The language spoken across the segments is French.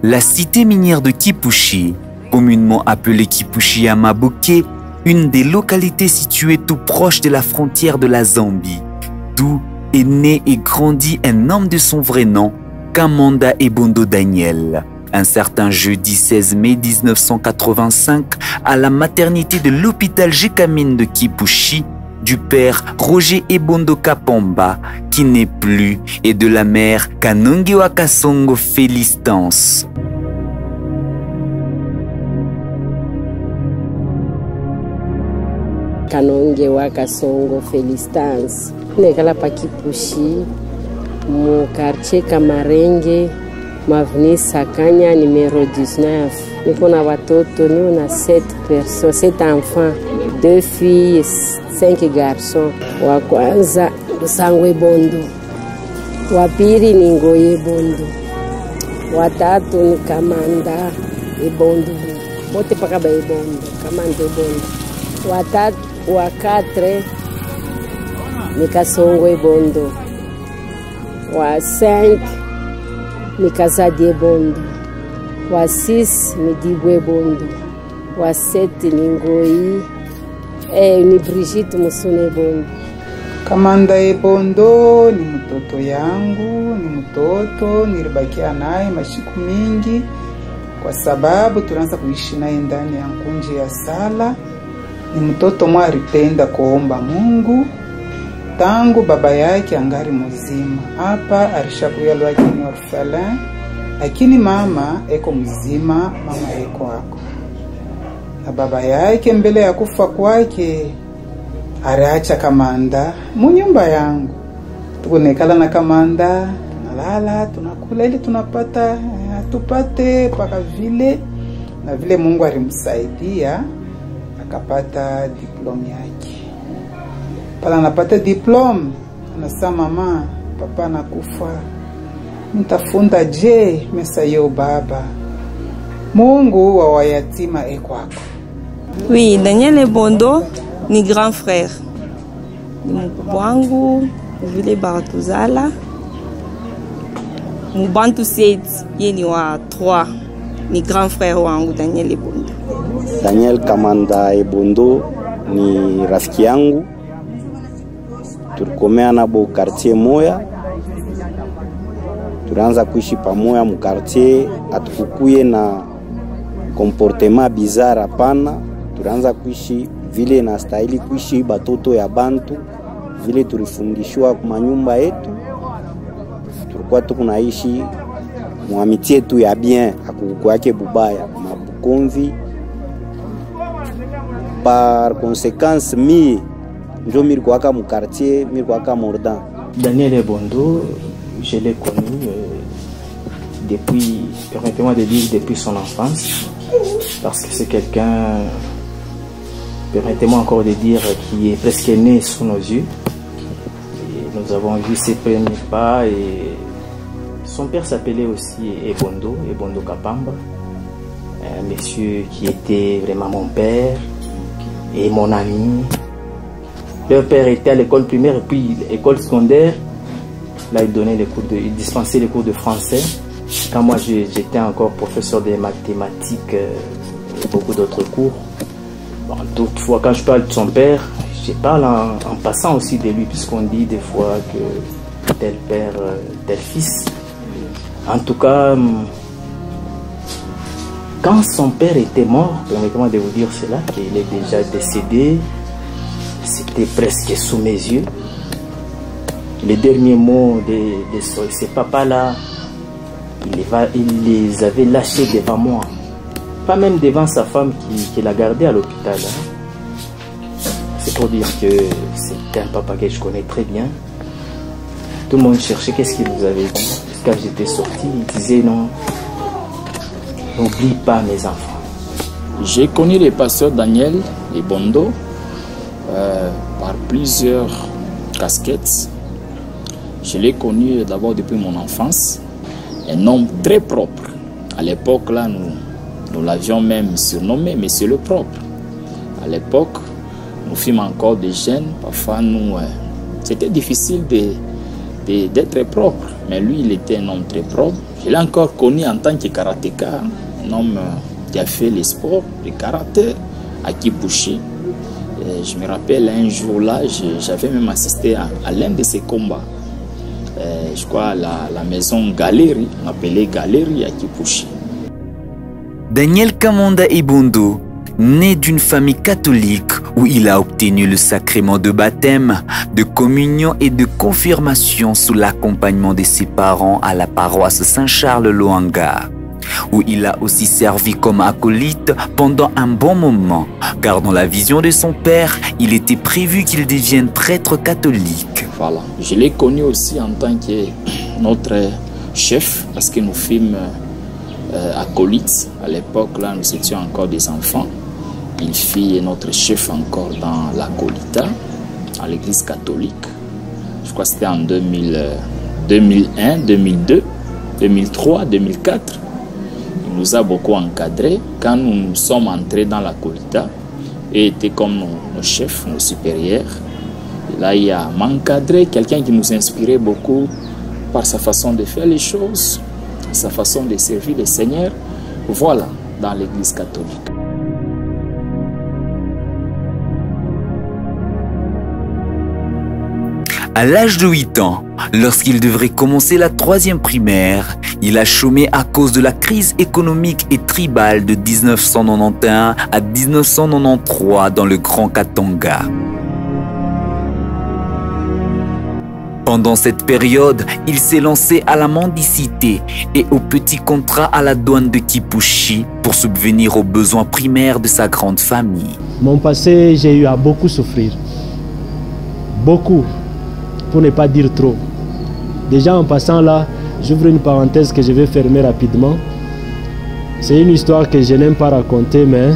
La cité minière de Kipushi, communément appelée Kipushi à Maboke, une des localités situées tout proche de la frontière de la Zambie, d'où est né et grandi un homme de son vrai nom, Kamanda Ebondo Daniel. Un certain jeudi 16 mai 1985, à la maternité de l'hôpital Jekamine de Kipushi, du père Roger Ebondo Kapomba, qui n'est plus, et de la mère Kanongewa Kasongo Félistance. Kanongewa Kasongo Félistance. Nekala pa Kipushi, mu quartier Kamarenge, Maveni Sakanya numéro 19. Niko na watoto, ni na 7 personnes, 7 enfants, 2 filles, 5 garçons. Wa kwanza Sangwe Bondo, wa pili ni Ngoye Bondo, wa tatu ni Kamanda Ebondo, wote paka ba Ebondo, Kamanda Ebondo. Wa 4 ni Kasongo Ebondo, wa 5 ni Kazadi Ebondo, wa 6 ni Dibwe Ebondo, wa 7 ni Ngoyi ni Brigitte Musune Ebondo. Kamanda Ebondo ni mtoto yangu, ni mtoto nilibakia naye mashiku mingi, kwa sababu tunaanza kuishi naye ndani ya nkunji ya sala. Ni mtoto mwaripenda kuomba Mungu tangu baba yake angari mzima. Hapa alishakuya lwaki ni orphelin, lakini mama eko mzima, mama eko wako. Na baba yake mbele ya kufa kwake ariacha Kamanda munyumba yangu. Tukunekala na Kamanda, tunalala, tunakula ili tunapata, tupate paka vile. Na vile Mungu alimsaidia, akapata diploma yake. Pala napata diploma, anasema mama, papa nakufa. Nitafunda je mesa yo baba. Mungu wa wayatima ekwako. Oui, Daniel Ebondo ni grand frère. Ni mkubwa wangu, vile Baratuzala. Mubantu State, ye ni wa 3. Ni grand frère wangu Daniel Ebondo. Daniel Kamanda Ebondo ni rafiki yangu. Tulikomea nabo quartier moya. Tulianza kuishi pamoja mu quartier, atukukuye na comportement bizarre hapana. Tulianza kuishi vile na stahili kuishi batoto ya bantu, vile tulifundishwa kwa nyumba yetu. Tulikuwa tukunaishi muamitie tu ya bien, akukuku yake bubaya, mabukonvi. Par conséquence mi njo mirikuwaka mu quartier, mirikuwaka Mordan. Daniel Ebondo, je l'ai connu depuis, permettez-moi de dire, depuis son enfance, parce que c'est quelqu'un, permettez-moi encore de dire, qui est presque né sous nos yeux. Et nous avons vu ses premiers pas et son père s'appelait aussi Ebondo, Ebondo Kapamba, un monsieur qui était vraiment mon père et mon ami. Leur père était à l'école primaire et puis l'école secondaire. Là, il dispensait les cours de français. Quand moi, j'étais encore professeur de mathématiques et beaucoup d'autres cours. Bon, toutefois, quand je parle de son père, je parle en passant aussi de lui, puisqu'on dit des fois que tel père, tel fils. En tout cas, quand son père était mort, permettez-moi de vous dire cela, qu'il est déjà décédé, c'était presque sous mes yeux. Les derniers mots de ces papas-là, il les avait lâchés devant moi. Pas même devant sa femme qui l'a gardé à l'hôpital. Hein. C'est pour dire que c'est un papa que je connais très bien. Tout le monde cherchait qu'est-ce qu'il vous avait dit. Quand j'étais sorti, il disait non, n'oublie pas mes enfants. J'ai connu le pasteur Daniel Ebondo par plusieurs casquettes. Je l'ai connu d'abord depuis mon enfance. Un homme très propre. À l'époque, là, nous l'avions même surnommé Monsieur le Propre. À l'époque, nous fûmes encore des jeunes. Parfois, c'était difficile d'être propre. Mais lui, il était un homme très propre. Je l'ai encore connu en tant que karatéka, un homme qui a fait les sports, le karaté à Kipushi. Je me rappelle un jour là, j'avais même assisté à l'un de ses combats. Je crois à la maison Galerie, on appelait Galerie à Kipushi. Daniel Kamanda Ebondo, né d'une famille catholique où il a obtenu le sacrement de baptême, de communion et de confirmation sous l'accompagnement de ses parents à la paroisse Saint-Charles-Loanga, où il a aussi servi comme acolyte pendant un bon moment, car dans la vision de son père, il était prévu qu'il devienne prêtre catholique. Voilà, je l'ai connu aussi en tant que notre chef, parce que nous fûmes acolytes. À l'époque, là, nous étions encore des enfants. Il fit notre chef encore dans l'acolita, à l'église catholique. Je crois que c'était en 2001, 2002, 2003, 2004. Il nous a beaucoup encadrés quand nous sommes entrés dans l'acolita et était comme nos chefs, nos supérieurs. Et là, il a encadré quelqu'un qui nous inspirait beaucoup par sa façon de faire les choses, sa façon de servir le Seigneur. Voilà, dans l'église catholique. À l'âge de 8 ans, lorsqu'il devrait commencer la 3e primaire, il a chômé à cause de la crise économique et tribale de 1991 à 1993 dans le Grand Katanga. Pendant cette période, il s'est lancé à la mendicité et aux petits contrats à la douane de Kipushi pour subvenir aux besoins primaires de sa grande famille. Mon passé, j'ai eu à beaucoup souffrir. Beaucoup. Pour ne pas dire trop. Déjà en passant là, j'ouvre une parenthèse que je vais fermer rapidement. C'est une histoire que je n'aime pas raconter, mais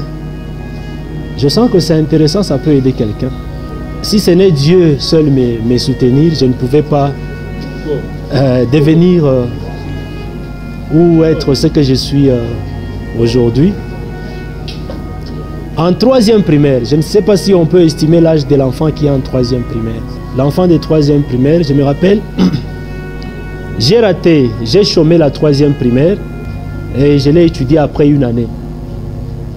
je sens que c'est intéressant, ça peut aider quelqu'un. Si ce n'est Dieu seul me soutenir, je ne pouvais pas devenir ou être ce que je suis aujourd'hui. En 3e primaire, je ne sais pas si on peut estimer l'âge de l'enfant qui est en 3e primaire. L'enfant de 3e primaire, je me rappelle, j'ai chômé la 3e primaire et je l'ai étudié après une année.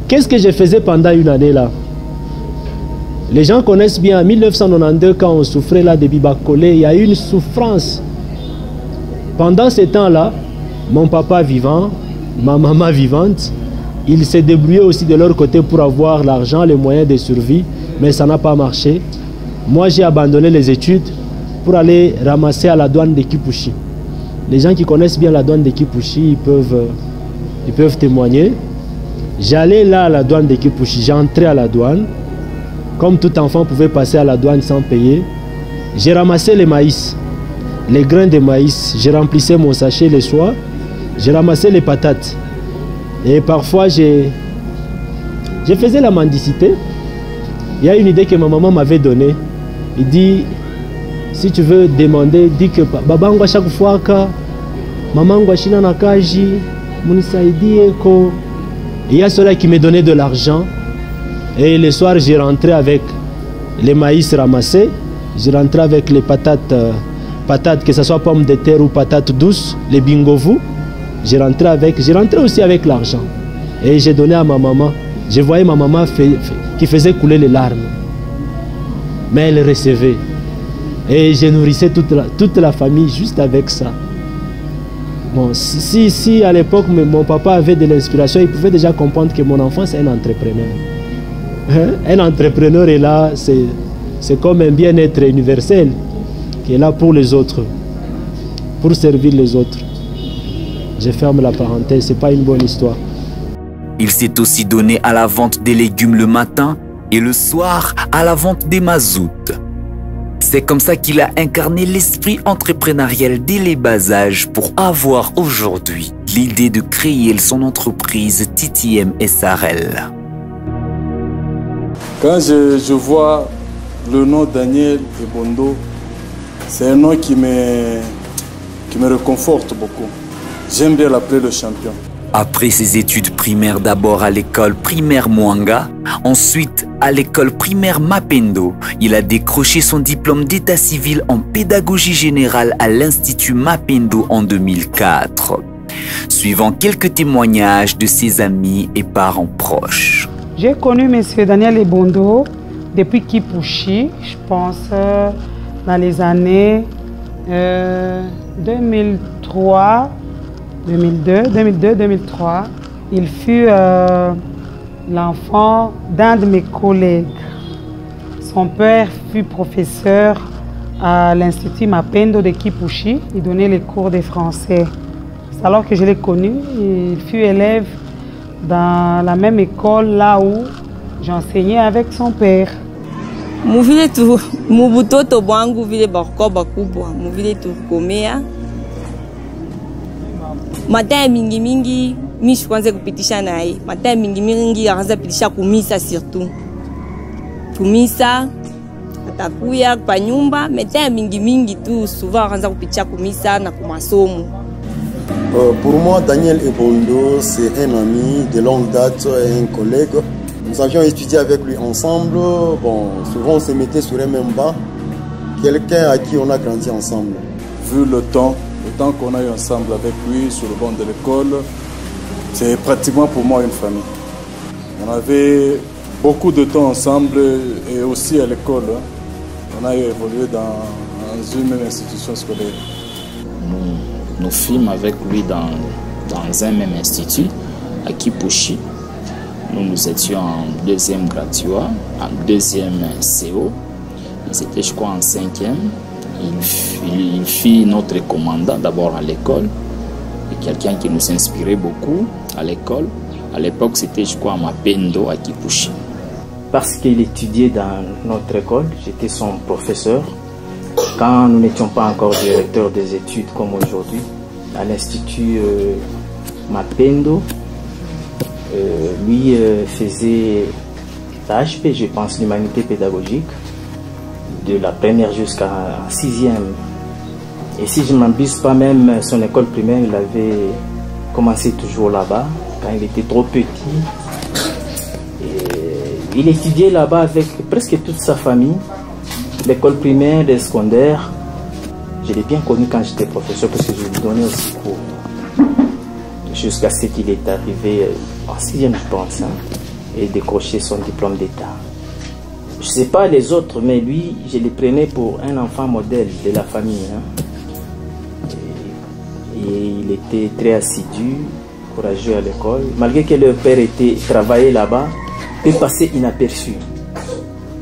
Qu'est-ce que je faisais pendant une année là? Les gens connaissent bien, en 1992, quand on souffrait là de Bibakolé, il y a eu une souffrance. Pendant ce temps-là, mon papa vivant, ma maman vivante, ils se débrouillaient aussi de leur côté pour avoir l'argent, les moyens de survie, mais ça n'a pas marché. Moi, j'ai abandonné les études pour aller ramasser à la douane de Kipushi. Les gens qui connaissent bien la douane de Kipushi, ils peuvent témoigner. J'allais là à la douane de Kipushi, j'entrais à la douane. Comme tout enfant pouvait passer à la douane sans payer. J'ai ramassé les maïs, les grains de maïs. Je remplissais mon sachet le soir. J'ai ramassé les patates. Et parfois, je faisais la mendicité. Il y a une idée que ma maman m'avait donnée. Il dit, si tu veux demander, dis que babangu chaque fois que mamangu shina nakaji, munisaidie ko. Il y a ceux-là qui me donnaient de l'argent. Et le soir, j'ai rentré avec les maïs ramassés. J'ai rentré avec les patates, que ce soit pommes de terre ou patates douces, les bingovu. J'ai rentré aussi avec l'argent. Et j'ai donné à ma maman. Je voyais ma maman qui faisait couler les larmes. Mais elle recevait. Et je nourrissais toute la famille juste avec ça. Bon, si à l'époque mon papa avait de l'inspiration, il pouvait déjà comprendre que mon enfant c'est un entrepreneur. Un entrepreneur est là, c'est comme un bien-être universel qui est là pour les autres, pour servir les autres. Je ferme la parenthèse, c'est pas une bonne histoire. Il s'est aussi donné à la vente des légumes le matin et le soir à la vente des mazout. C'est comme ça qu'il a incarné l'esprit entrepreneurial dès les bas âges pour avoir aujourd'hui l'idée de créer son entreprise TTM SRL. Quand je vois le nom Daniel Ebondo, c'est un nom qui me réconforte beaucoup. J'aime bien l'appeler le champion. Après ses études primaires d'abord à l'école primaire Mwanga, ensuite à l'école primaire Mapendo, il a décroché son diplôme d'état civil en pédagogie générale à l'Institut Mapendo en 2004. Suivant quelques témoignages de ses amis et parents proches. J'ai connu M. Daniel Ebondo depuis Kipushi, je pense dans les années 2003, 2003. Il fut l'enfant d'un de mes collègues. Son père fut professeur à l'Institut Mapendo de Kipushi. Il donnait les cours de français. Alors que je l'ai connu, il fut élève dans la même école là où j'enseignais avec son père. Muvile tu mubutoto bwangu vile bakoba kubwa muvile tu komea mataa mingi mingi mishi kwanza kupitisha naye mataa mingi mingi akaanza pitisha kumisa surtout kumisa atakuya kwa nyumba mataa mingi mingi tu souvent akaanza kupitisha kumisa na kumasomo. Pour moi, Daniel Ebondo, c'est un ami de longue date et un collègue. Nous avions étudié avec lui ensemble. Bon, souvent on se mettait sur un même banc. Quelqu'un à qui on a grandi ensemble. Vu le temps qu'on a eu ensemble avec lui sur le banc de l'école, c'est pratiquement pour moi une famille. On avait beaucoup de temps ensemble et aussi à l'école. On a évolué dans une même institution scolaire. Nous fûmes avec lui dans un même institut, à Kipushi. Nous étions en deuxième graduat, en deuxième CO. C'était, je crois, en cinquième. Il fit notre commandant d'abord à l'école. Et quelqu'un qui nous inspirait beaucoup à l'école. À l'époque, c'était, je crois, à Mapendo, à Kipushi. Parce qu'il étudiait dans notre école, j'étais son professeur. Quand nous n'étions pas encore directeur des études comme aujourd'hui, à l'Institut Mapendo, lui faisait l'HP, je pense, l'humanité pédagogique, de la première jusqu'à la sixième. Et si je ne m'abuse pas, même son école primaire, il avait commencé toujours là-bas, quand il était trop petit. Et il étudiait là-bas avec presque toute sa famille. L'école primaire, les secondaires, je l'ai bien connu quand j'étais professeur parce que je lui donnais aussi cours. Jusqu'à ce qu'il est arrivé en sixième, je pense, et décroché son diplôme d'État. Je ne sais pas les autres, mais lui, je le prenais pour un enfant modèle de la famille. Et il était très assidu, courageux à l'école. Malgré que leur père travaillait là-bas, il passait inaperçu.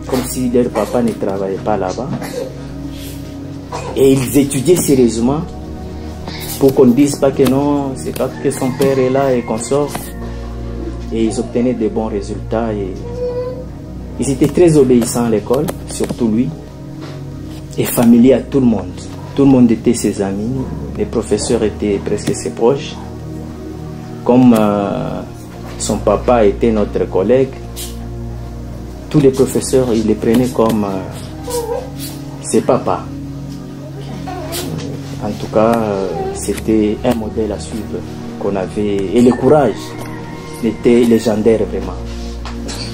Comme si leur papa ne travaillait pas là-bas. Et ils étudiaient sérieusement pour qu'on ne dise pas que non, c'est pas que son père est là et qu'on sort. Et ils obtenaient de bons résultats. Et ils étaient très obéissants à l'école, surtout lui, et familier à tout le monde. Tout le monde était ses amis, les professeurs étaient presque ses proches. Comme son papa était notre collègue, tous les professeurs, ils les prenaient comme ses papas. En tout cas, c'était un modèle à suivre qu'on avait. Et le courage était légendaire vraiment.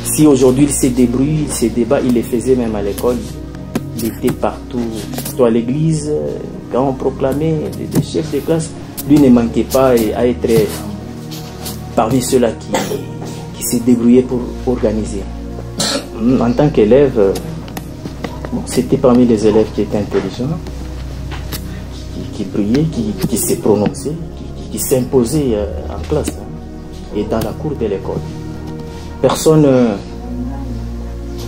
Si aujourd'hui il se débrouille, il se débat, il les faisait même à l'école. Il était partout, surtout à l'église, quand on proclamait des chefs de classe, lui ne manquait pas à être parmi ceux-là qui se débrouillaient pour organiser. En tant qu'élève, c'était parmi les élèves qui étaient intelligents, qui brillaient, qui se prononçaient, qui s'imposaient en classe et dans la cour de l'école. Personne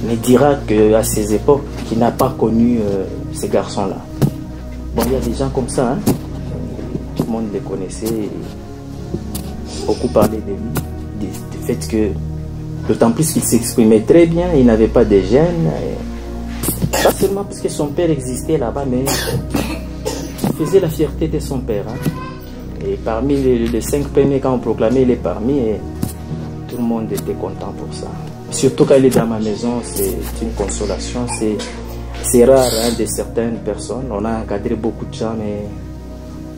ne dira qu'à ces époques, qu'il n'a pas connu ces garçons-là. Bon, il y a des gens comme ça, tout le monde les connaissait, beaucoup parlaient de lui, du fait que, d'autant plus qu'il s'exprimait très bien, il n'avait pas de gêne, pas seulement parce que son père existait là-bas, mais il faisait la fierté de son père. Et parmi les 5 premiers, quand on proclamait, il est parmi, et tout le monde était content pour ça. Surtout quand il est dans ma maison, c'est une consolation. C'est rare de certaines personnes. On a encadré beaucoup de gens, mais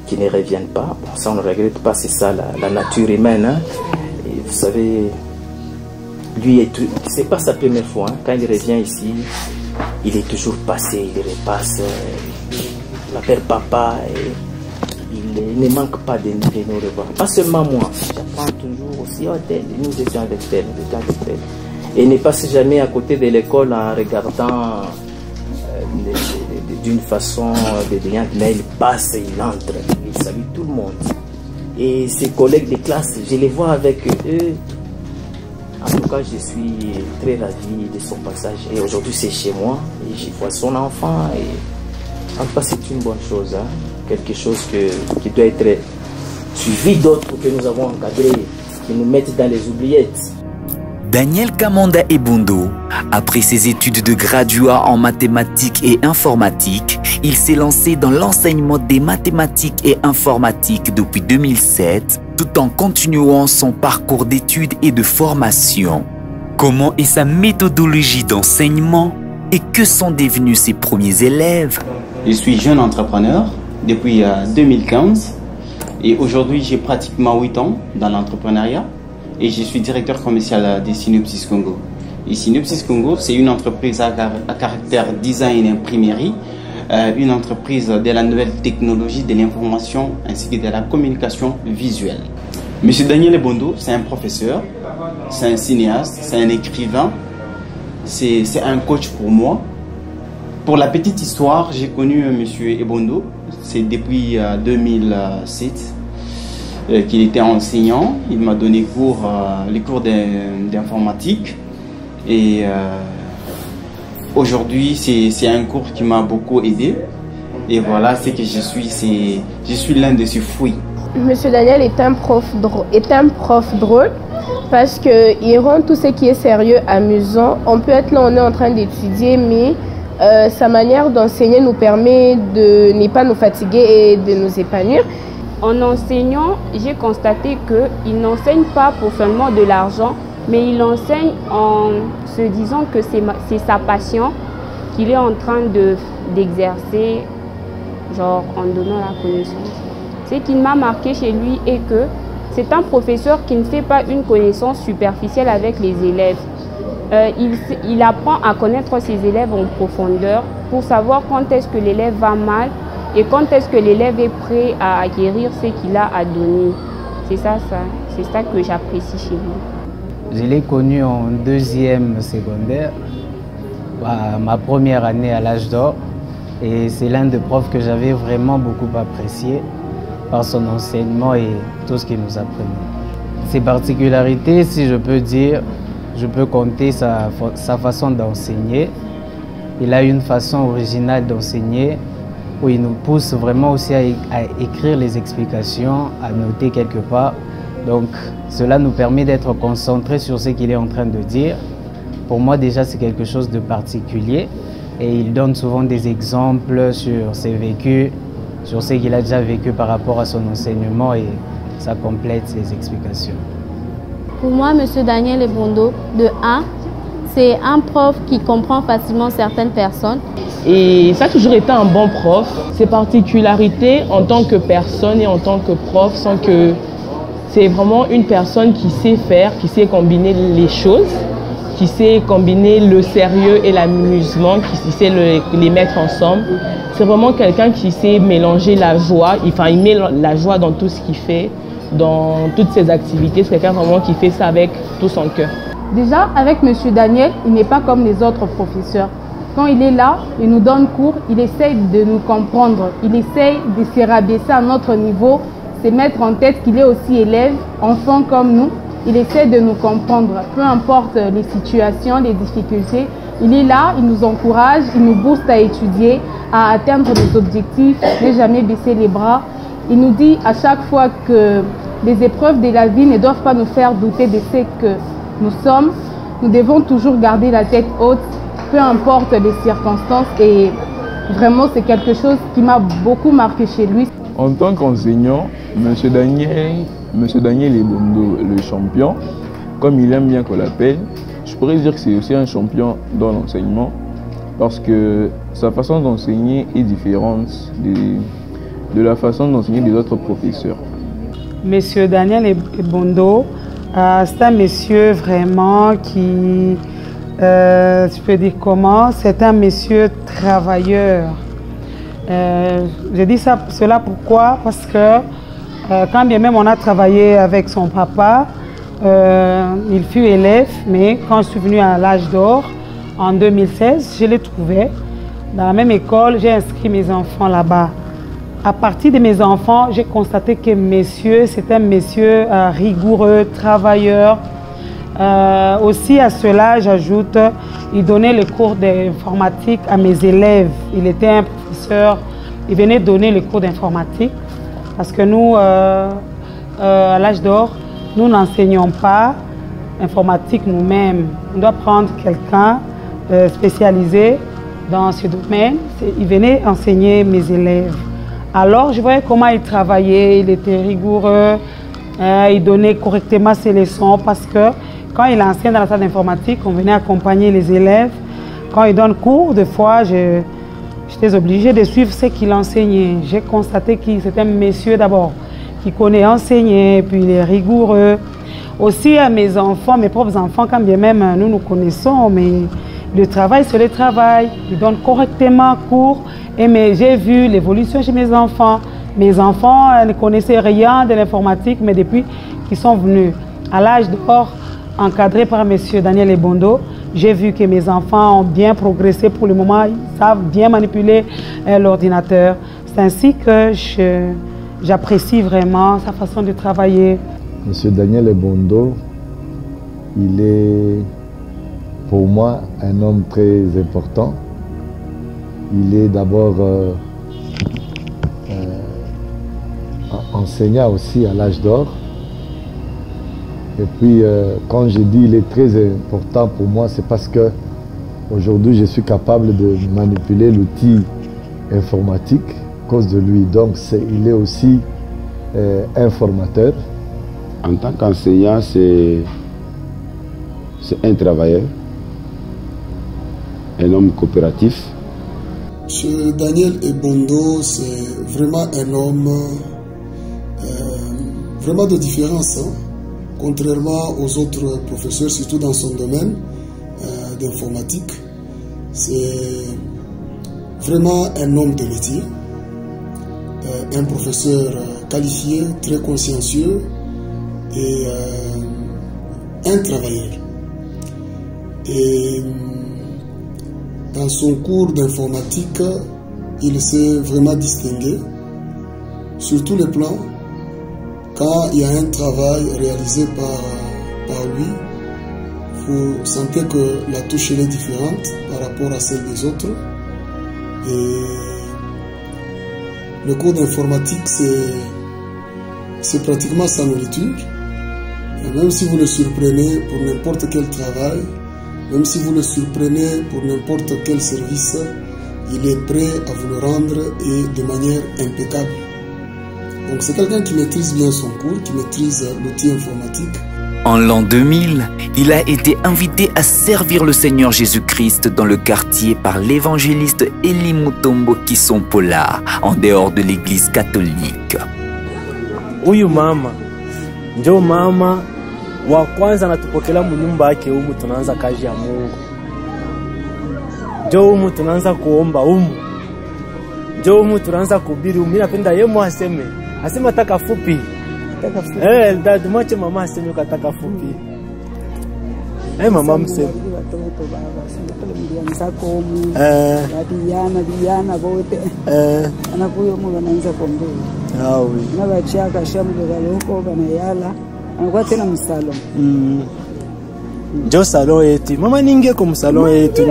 qui ne reviennent pas. Bon, ça, on ne regrette pas, c'est ça la nature humaine. Hein. Et vous savez, lui, c'est pas sa première fois. Hein. Quand il revient ici, il est toujours passé, il repasse, il m'appelle papa, et il ne manque pas de nous revoir. Pas seulement moi, j'apprends toujours aussi, oh, nous étions avec tel, Et il ne passe jamais à côté de l'école en regardant d'une façon déviante, mais il passe, il entre, il salue tout le monde. Et ses collègues de classe, je les vois avec eux. En tout cas, je suis très ravi de son passage. Et aujourd'hui, c'est chez moi, et j'y vois son enfant. Et en tout cas, c'est une bonne chose, hein? Quelque chose qui doit être suivi d'autres que nous avons encadrés, qui nous mettent dans les oubliettes. Daniel Kamanda Ebondo, après ses études de graduat en mathématiques et informatique, il s'est lancé dans l'enseignement des mathématiques et informatiques depuis 2007, tout en continuant son parcours d'études et de formation. Comment est sa méthodologie d'enseignement et que sont devenus ses premiers élèves? Je suis jeune entrepreneur depuis 2015 et aujourd'hui j'ai pratiquement 8 ans dans l'entrepreneuriat. Et je suis directeur commercial de Synopsis Congo. Et Synopsis Congo, c'est une entreprise à caractère design et imprimerie, une entreprise de la nouvelle technologie de l'information ainsi que de la communication visuelle. Monsieur Daniel Ebondo, c'est un professeur, c'est un cinéaste, c'est un écrivain, c'est un coach pour moi. Pour la petite histoire, j'ai connu Monsieur Ebondo, c'est depuis 2007. Qu'il était enseignant, il m'a donné les cours d'informatique et aujourd'hui c'est un cours qui m'a beaucoup aidé et voilà ce que je suis l'un de ses fruits. Monsieur Daniel est un prof drôle parce qu'il rend tout ce qui est sérieux amusant. On peut être là, on est en train d'étudier, mais sa manière d'enseigner nous permet de ne pas nous fatiguer et de nous épanouir. En enseignant, j'ai constaté qu'il n'enseigne pas pour seulement de l'argent, mais il enseigne en se disant que c'est sa passion qu'il est en train d'exercer, genre en donnant la connaissance. Ce qui m'a marqué chez lui est que c'est un professeur qui ne fait pas une connaissance superficielle avec les élèves. Il apprend à connaître ses élèves en profondeur pour savoir quand est-ce que l'élève va mal, et quand est-ce que l'élève est prêt à acquérir ce qu'il a à donner. C'est ça que j'apprécie chez lui. Je l'ai connu en 2e secondaire, ma première année à l'âge d'or. Et c'est l'un des profs que j'avais vraiment beaucoup apprécié par son enseignement et tout ce qu'il nous apprenait. Ses particularités, si je peux dire, je peux compter sa façon d'enseigner. Il a une façon originale d'enseigner, où il nous pousse vraiment aussi à écrire les explications, à noter quelque part. Donc cela nous permet d'être concentrés sur ce qu'il est en train de dire. Pour moi déjà c'est quelque chose de particulier et il donne souvent des exemples sur ses vécus, sur ce qu'il a déjà vécu par rapport à son enseignement et ça complète ses explications. Pour moi, M. Daniel Ebondo, de 1, c'est un prof qui comprend facilement certaines personnes. Et ça a toujours été un bon prof. Ses particularités en tant que personne et en tant que prof sont que c'est vraiment une personne qui sait faire, qui sait combiner les choses, qui sait combiner le sérieux et l'amusement, qui sait les mettre ensemble. C'est vraiment quelqu'un qui sait mélanger la joie, il met la joie dans tout ce qu'il fait, dans toutes ses activités. C'est quelqu'un vraiment qui fait ça avec tout son cœur. Déjà, avec M. Daniel, il n'est pas comme les autres professeurs. Quand il est là, il nous donne cours, il essaye de nous comprendre, il essaye de se rabaisser à notre niveau, se mettre en tête qu'il est aussi élève, enfant comme nous. Il essaie de nous comprendre, peu importe les situations, les difficultés. Il est là, il nous encourage, il nous booste à étudier, à atteindre nos objectifs, ne jamais baisser les bras. Il nous dit à chaque fois que les épreuves de la vie ne doivent pas nous faire douter de ce que nous sommes. Nous devons toujours garder la tête haute, peu importe les circonstances. Et vraiment, c'est quelque chose qui m'a beaucoup marqué chez lui. En tant qu'enseignant, M. Daniel Ebondo, le champion, comme il aime bien qu'on l'appelle, je pourrais dire que c'est aussi un champion dans l'enseignement parce que sa façon d'enseigner est différente de la façon d'enseigner des autres professeurs. Monsieur Daniel Ebondo, c'est un monsieur vraiment qui, je peux dire comment, c'est un monsieur travailleur. Je dis cela pourquoi? Parce que quand bien même on a travaillé avec son papa, il fut élève, mais quand je suis venue à l'âge d'or, en 2016, je l'ai trouvé dans la même école, j'ai inscrit mes enfants là-bas. À partir de mes enfants, j'ai constaté que monsieur, c'est un monsieur rigoureux, travailleur. Aussi à cela, j'ajoute, il donnait les cours d'informatique à mes élèves. Il était un professeur, il venait donner les cours d'informatique. Parce que nous, à l'âge d'or, nous n'enseignons pas informatique nous-mêmes. On doit prendre quelqu'un spécialisé dans ce domaine. Il venait enseigner mes élèves. Alors, je voyais comment il travaillait, il était rigoureux, il donnait correctement ses leçons parce que quand il enseigne dans la salle d'informatique, on venait accompagner les élèves. Quand il donne cours, des fois, j'étais obligée de suivre ce qu'il enseignait. J'ai constaté que c'était un monsieur d'abord qui connaît enseigner, puis il est rigoureux. Aussi à mes enfants, mes propres enfants, quand bien même nous connaissons, mais le travail, c'est le travail. Ils donnent correctement cours. Mais j'ai vu l'évolution chez mes enfants. Mes enfants ne connaissaient rien de l'informatique, mais depuis qu'ils sont venus à l'âge d'or, encadrés par M. Daniel Ebondo, j'ai vu que mes enfants ont bien progressé pour le moment. Ils savent bien manipuler l'ordinateur. C'est ainsi que j'apprécie vraiment sa façon de travailler. M. Daniel Ebondo, il est pour moi un homme très important. Il est d'abord enseignant aussi à l'âge d'or. Et puis, quand je dis il est très important pour moi, c'est parce que aujourd'hui je suis capable de manipuler l'outil informatique à cause de lui. Donc, il est aussi un formateur. En tant qu'enseignant, c'est un travailleur, un homme coopératif. M. Daniel Ebondo, c'est vraiment un homme vraiment de différence, hein? Contrairement aux autres professeurs, surtout dans son domaine d'informatique. C'est vraiment un homme de métier, un professeur qualifié, très consciencieux et un travailleur. Et dans son cours d'informatique, il s'est vraiment distingué sur tous les plans. Quand il y a un travail réalisé par lui, vous sentez que la touche est différente par rapport à celle des autres. Et le cours d'informatique, c'est pratiquement sa nourriture. Et même si vous le surprenez pour n'importe quel travail, même si vous le surprenez pour n'importe quel service, il est prêt à vous le rendre et de manière impeccable. Donc c'est quelqu'un qui maîtrise bien son cours, qui maîtrise l'outil informatique. En l'an 2000, il a été invité à servir le Seigneur Jésus-Christ dans le quartier par l'évangéliste Eli Mutombo Kisompola, en dehors de l'église catholique. Huyu mama ndio mama wa kwanza anatupokea munyumba yake humu, tunaanza kazi ya Mungu. Ndio humu tunaanza kuomba humu. Ndio humu tunaanza kuhubiri. Mimi napenda yeye aseme taka fupi. Dad mwache mama aseme kataka fupi. Mama mseme. Vijana wote anakuyo Mungu anaanza kuombea. Oui. Na bachaka shamu huko banayala anakuwa tena msalon. Ndio salon yetu. Mama ninge kwa msalon yetu.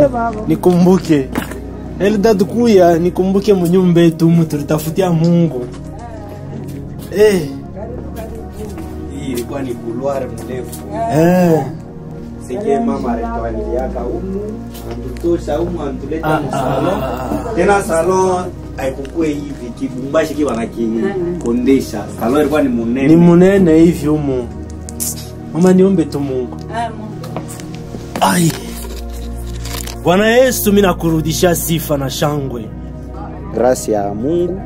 Nikumbuke. Dad kuya nikumbuke munyumba yetu tulitafutia Mungu. Hii ilikuwa ni couloir mrefu. Sije mama alituandiaka humu, antutosha humu, antuleta msalon. Tena salon haikukue hivi, kibumbashi kiwa na kikondesha. Salon ilikuwa ni munene. Ni munene hivi humu. Mama niombe tu Mungu. Ai. Bwana Yesu, mimi nakurudishia sifa na shangwe. Gracia ya Mungu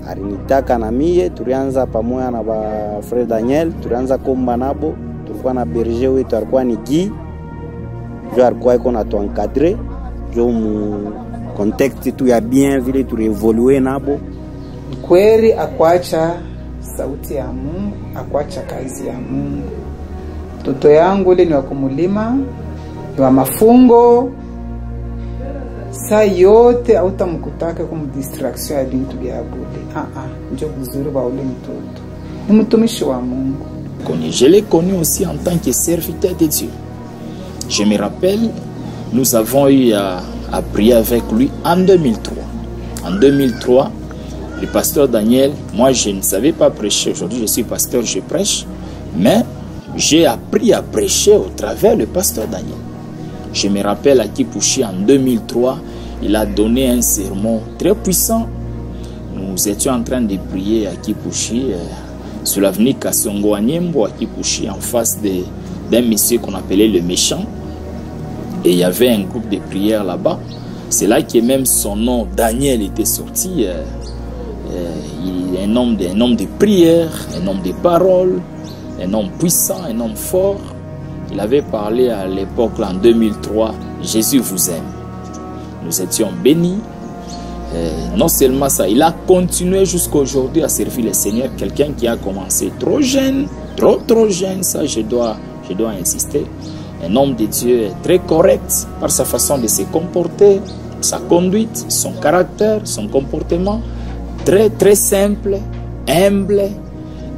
alinitaka na mie, tulianza pamoja na ba frère Daniel, tulianza komba nabo. Tulikuwa na berger wetu alikuwa ni Guy, jo alikuwa iko na tuencadrer jo mu contexte tu ya bien vile turevolue nabo. Kweli akwacha sauti ya Mungu, akwacha kazi ya Mungu. Mtoto yangu ule ni wa kumulima, ni wa mafungo. Saa yote hautamkutaka kumdistraction ya bintu vya bure. Ndio uzuri wa ule mtoto. Ni mtumishi wa Mungu. Je l'ai connu aussi en tant que serviteur de Dieu. Je me rappelle, nous avons eu à prier avec lui en 2003. En 2003, le pasteur Daniel, moi je ne savais pas prêcher. Aujourd'hui je suis pasteur, je prêche. Mais j'ai appris à prêcher au travers le pasteur Daniel. Je me rappelle à Kipushi en 2003, il a donné un sermon très puissant. Nous étions en train de prier à Kipushi, sur l'avenue Kassongo à Niembo, à Kipushi, en face d'un monsieur qu'on appelait le méchant. Et il y avait un groupe de prières là-bas. C'est là que même son nom, Daniel, était sorti. Il est un homme de prière, un homme de parole, un homme puissant, un homme fort. Il avait parlé à l'époque, en 2003, Jésus vous aime. Nous étions bénis. Non seulement ça, il a continué jusqu'à aujourd'hui à servir le Seigneur. Quelqu'un qui a commencé trop jeune, trop jeune, ça je dois insister. Un homme de Dieu très correct par sa façon de se comporter, sa conduite, son caractère, son comportement. Très simple, humble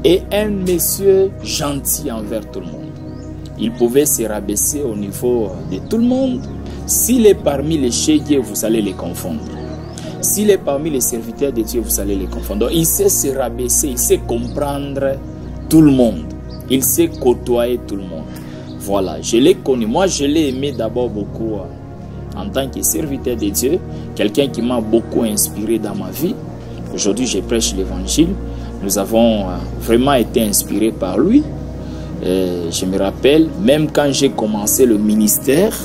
et un monsieur gentil envers tout le monde. Il pouvait se rabaisser au niveau de tout le monde. S'il est parmi les chéguiers, vous allez les confondre. S'il est parmi les serviteurs de Dieu, vous allez les confondre. Donc, il sait se rabaisser, il sait comprendre tout le monde. Il sait côtoyer tout le monde. Voilà, je l'ai connu. Moi, je l'ai aimé d'abord beaucoup en tant que serviteur de Dieu. Quelqu'un qui m'a beaucoup inspiré dans ma vie. Aujourd'hui, je prêche l'évangile. Nous avons vraiment été inspirés par lui. Je me rappelle, même quand j'ai commencé le ministère,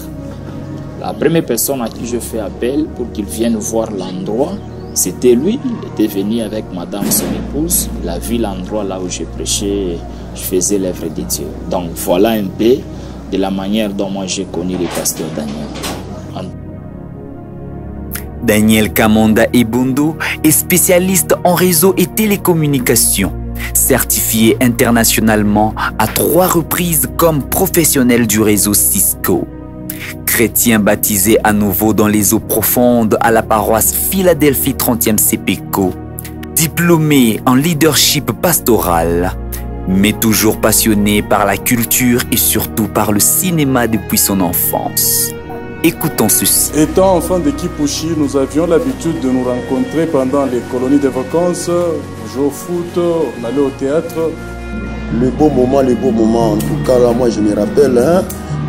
la première personne à qui je fais appel pour qu'il vienne voir l'endroit, c'était lui. Il était venu avec madame, son épouse. Il a vu l'endroit là où je prêchais, je faisais l'œuvre de Dieu. Donc voilà un peu de la manière dont moi j'ai connu le pasteur Daniel. Daniel Kamonda Ebondo est spécialiste en réseau et télécommunications, certifié internationalement à 3 reprises comme professionnel du réseau Cisco. Chrétien baptisé à nouveau dans les eaux profondes à la paroisse Philadelphie 30e CPECO, diplômé en leadership pastoral, mais toujours passionné par la culture et surtout par le cinéma depuis son enfance. Écoutons ceci. Étant enfant de Kipushi, nous avions l'habitude de nous rencontrer pendant les colonies de vacances. On jouait au foot, on allait au théâtre. Le beau moment, en tout cas là, moi je me rappelle,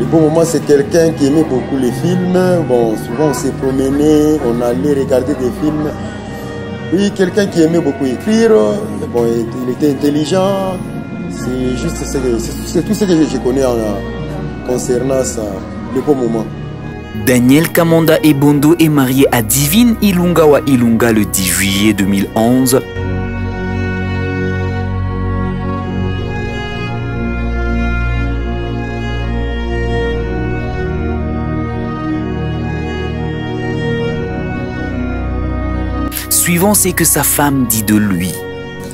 le beau moment c'est quelqu'un qui aimait beaucoup les films. Bon, souvent on s'est promené, on allait regarder des films. Oui, quelqu'un qui aimait beaucoup écrire, bon, il était intelligent. C'est juste c'est tout ce que je connais concernant ça, le beau moment. Daniel Kamonda Ebondo est marié à Divine Ilunga wa Ilunga le 10 juillet 2011. Suivons ce que sa femme dit de lui.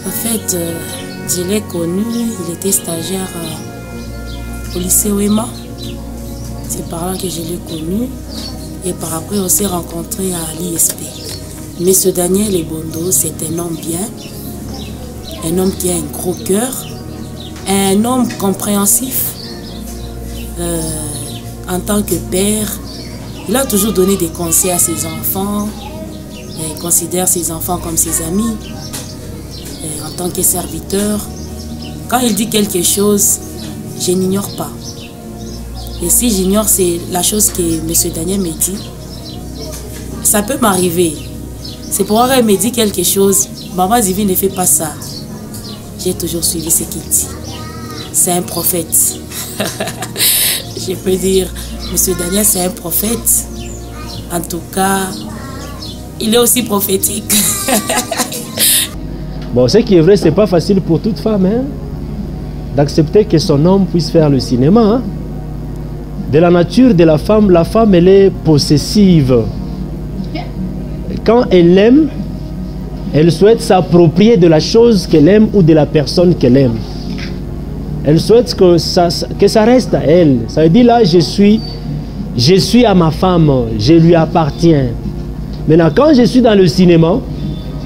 En fait, je l'ai connu, il était stagiaire au lycée Wema. C'est par là que je l'ai connu. Et par après, on s'est rencontrés à l'ISP. Monsieur Daniel Ebondo, c'est un homme bien. Un homme qui a un gros cœur. Un homme compréhensif. En tant que père, il a toujours donné des conseils à ses enfants. Il considère ses enfants comme ses amis. En tant que serviteur, quand il dit quelque chose, je n'ignore pas. Et si j'ignore, c'est la chose que M. Daniel me dit. Ça peut m'arriver. C'est pourquoi il me dit quelque chose. Maman Divine ne fait pas ça. J'ai toujours suivi ce qu'il dit. C'est un prophète. Je peux dire, M. Daniel, c'est un prophète. En tout cas, il est aussi prophétique. Bon, ce qui est vrai, c'est pas facile pour toute femme, hein, d'accepter que son homme puisse faire le cinéma. Hein. De la nature de la femme, elle est possessive. Quand elle aime, elle souhaite s'approprier de la chose qu'elle aime ou de la personne qu'elle aime. Elle souhaite que ça reste à elle. Ça veut dire là, je suis à ma femme, je lui appartiens. Maintenant, quand je suis dans le cinéma,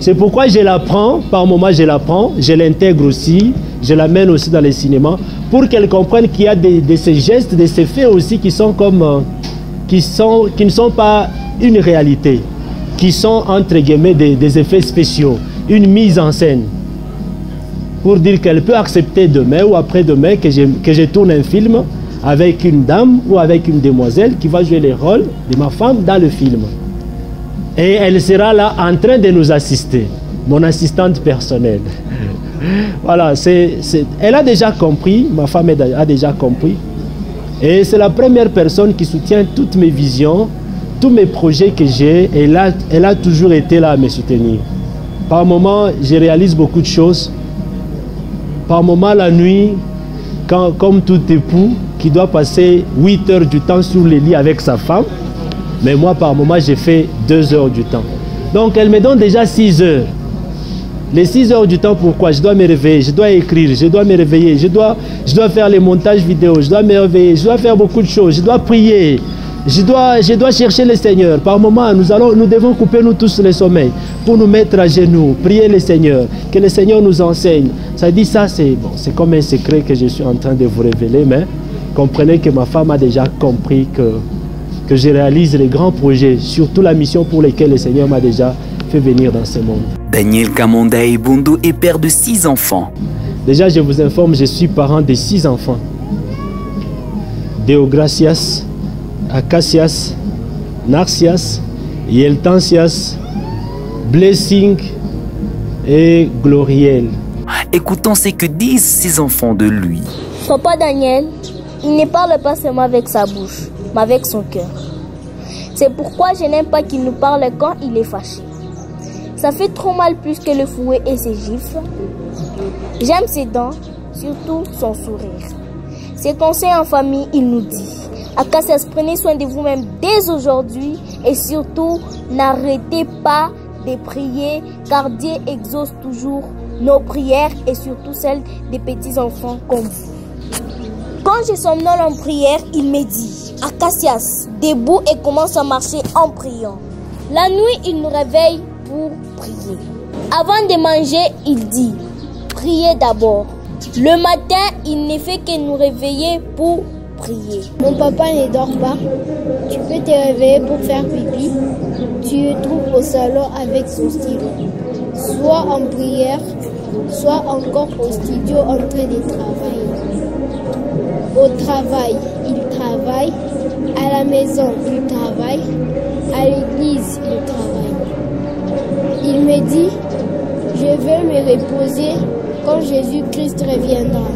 c'est pourquoi je la prends, par moment je la prends, je l'intègre aussi, je l'amène aussi dans les cinémas, pour qu'elle comprenne qu'il y a de ces gestes, de ces faits aussi qui sont comme, qui ne sont pas une réalité, qui sont entre guillemets des effets spéciaux, une mise en scène. Pour dire qu'elle peut accepter demain ou après-demain que je tourne un film avec une dame ou avec une demoiselle qui va jouer le rôle de ma femme dans le film. Et elle sera là en train de nous assister, mon assistante personnelle. Voilà, elle a déjà compris, ma femme a déjà compris. Et c'est la première personne qui soutient toutes mes visions, tous mes projets que j'ai. Et là, elle a toujours été là à me soutenir. Par moments, je réalise beaucoup de choses. Par moments, la nuit, comme tout époux qui doit passer 8 heures du temps sur le lit avec sa femme, mais moi, par moment, j'ai fait 2 heures du temps. Donc, elle me donne déjà 6 heures. Les 6 heures du temps, pourquoi? Je dois me réveiller, je dois écrire, je dois me réveiller, je dois faire les montages vidéo, je dois me réveiller, je dois faire beaucoup de choses, je dois prier, je dois chercher le Seigneur. Par moment, nous devons couper nous tous le sommeil pour nous mettre à genoux, prier le Seigneur, que le Seigneur nous enseigne. Ça dit ça, c'est comme un secret que je suis en train de vous révéler, mais comprenez que ma femme a déjà compris que je réalise les grands projets, surtout la mission pour laquelle le Seigneur m'a déjà fait venir dans ce monde. Daniel Kamanda Ebondo est père de 6 enfants. Déjà, je vous informe, je suis parent de 6 enfants. Deogracias, Acacias, Narcias, Yeltansias, Blessing et Gloriel. Écoutons ce que disent ses enfants de lui. Papa Daniel, il ne parle pas seulement avec sa bouche, mais avec son cœur. C'est pourquoi je n'aime pas qu'il nous parle quand il est fâché. Ça fait trop mal plus que le fouet et ses gifles. J'aime ses dents, surtout son sourire. Ses conseils en famille, il nous dit: Acacias, prenez soin de vous-même dès aujourd'hui et surtout n'arrêtez pas de prier car Dieu exauce toujours nos prières et surtout celles des petits-enfants comme vous. Quand je somnole en prière, il me dit: Acacias, debout et commence à marcher en priant. La nuit, il nous réveille pour prier. Avant de manger, il dit: priez d'abord. Le matin, il ne fait que nous réveiller pour prier. Mon papa ne dort pas. Tu peux te réveiller pour faire pipi. Tu le trouves au salon avec son stylo. Soit en prière, soit encore au studio en train de travailler. Au travail, il travaille. À la maison, il travaille. À l'église, il travaille. Il me dit: je vais me reposer quand Jésus-Christ reviendra.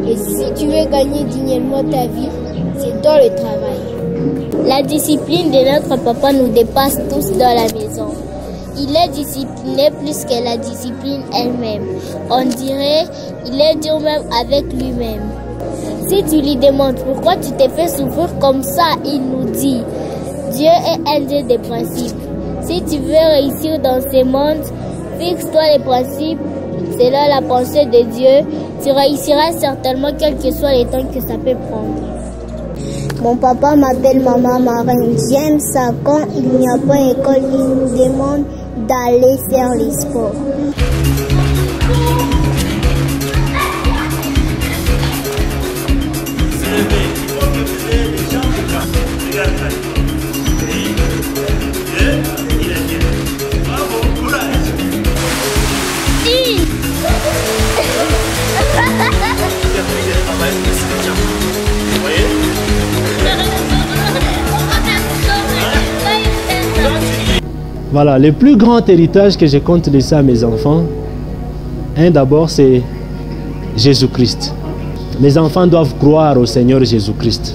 Et si tu veux gagner dignement ta vie, c'est dans le travail. La discipline de notre papa nous dépasse tous dans la maison. Il est discipliné plus que la discipline elle-même. On dirait il est dur même avec lui-même. Si tu lui demandes pourquoi tu te fais souffrir comme ça, il nous dit: Dieu est un Dieu de principes. Si tu veux réussir dans ce monde, fixe-toi les principes. Selon la pensée de Dieu, tu réussiras certainement quel que soit le temps que ça peut prendre. Mon papa m'appelle maman marraine. J'aime ça. Quand il n'y a pas d'école, il nous demande d'aller faire les sports. Voilà, le plus grand héritage que je compte laisser à mes enfants, d'abord, c'est Jésus-Christ. Mes enfants doivent croire au Seigneur Jésus-Christ.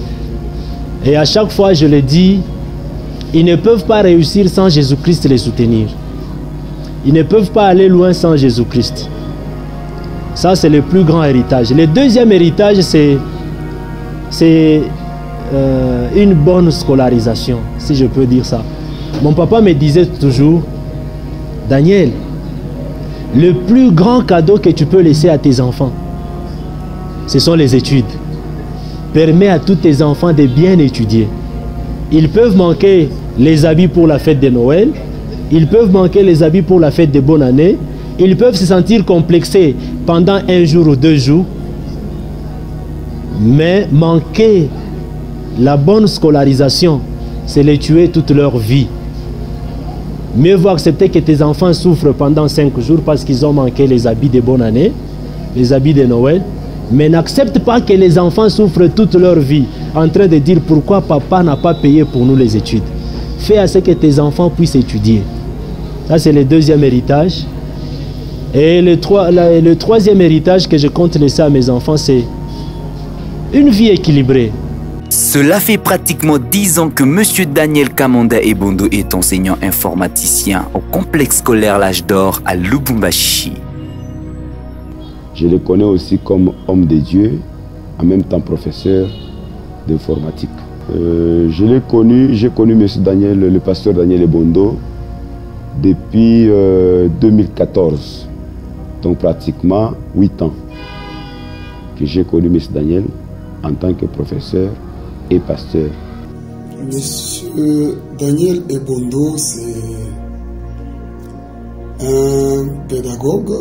Et à chaque fois, je le dis, ils ne peuvent pas réussir sans Jésus-Christ les soutenir. Ils ne peuvent pas aller loin sans Jésus-Christ. Ça, c'est le plus grand héritage. Le deuxième héritage, c'est une bonne scolarisation, si je peux dire ça. Mon papa me disait toujours, Daniel, le plus grand cadeau que tu peux laisser à tes enfants, ce sont les études. Permets à tous tes enfants de bien étudier. Ils peuvent manquer les habits pour la fête de Noël, ils peuvent manquer les habits pour la fête de bonne année, ils peuvent se sentir complexés pendant 1 jour ou 2 jours, mais manquer la bonne scolarisation, c'est les tuer toute leur vie. Mieux vaut accepter que tes enfants souffrent pendant 5 jours parce qu'ils ont manqué les habits de bonne année, les habits de Noël, mais n'accepte pas que les enfants souffrent toute leur vie en train de dire pourquoi papa n'a pas payé pour nous les études. Fais à ce que tes enfants puissent étudier. Ça, c'est le deuxième héritage. Et le troisième héritage que je compte laisser à mes enfants, c'est une vie équilibrée. Cela fait pratiquement 10 ans que M. Daniel Kamanda Ebondo est enseignant informaticien au complexe scolaire L'Âge d'Or à Lubumbashi. Je le connais aussi comme homme de Dieu, en même temps professeur d'informatique. J'ai connu M. Daniel, le pasteur Daniel Ebondo, depuis 2014. Donc pratiquement 8 ans que j'ai connu M. Daniel en tant que professeur et pasteur. Monsieur Daniel Ebondo, c'est un pédagogue,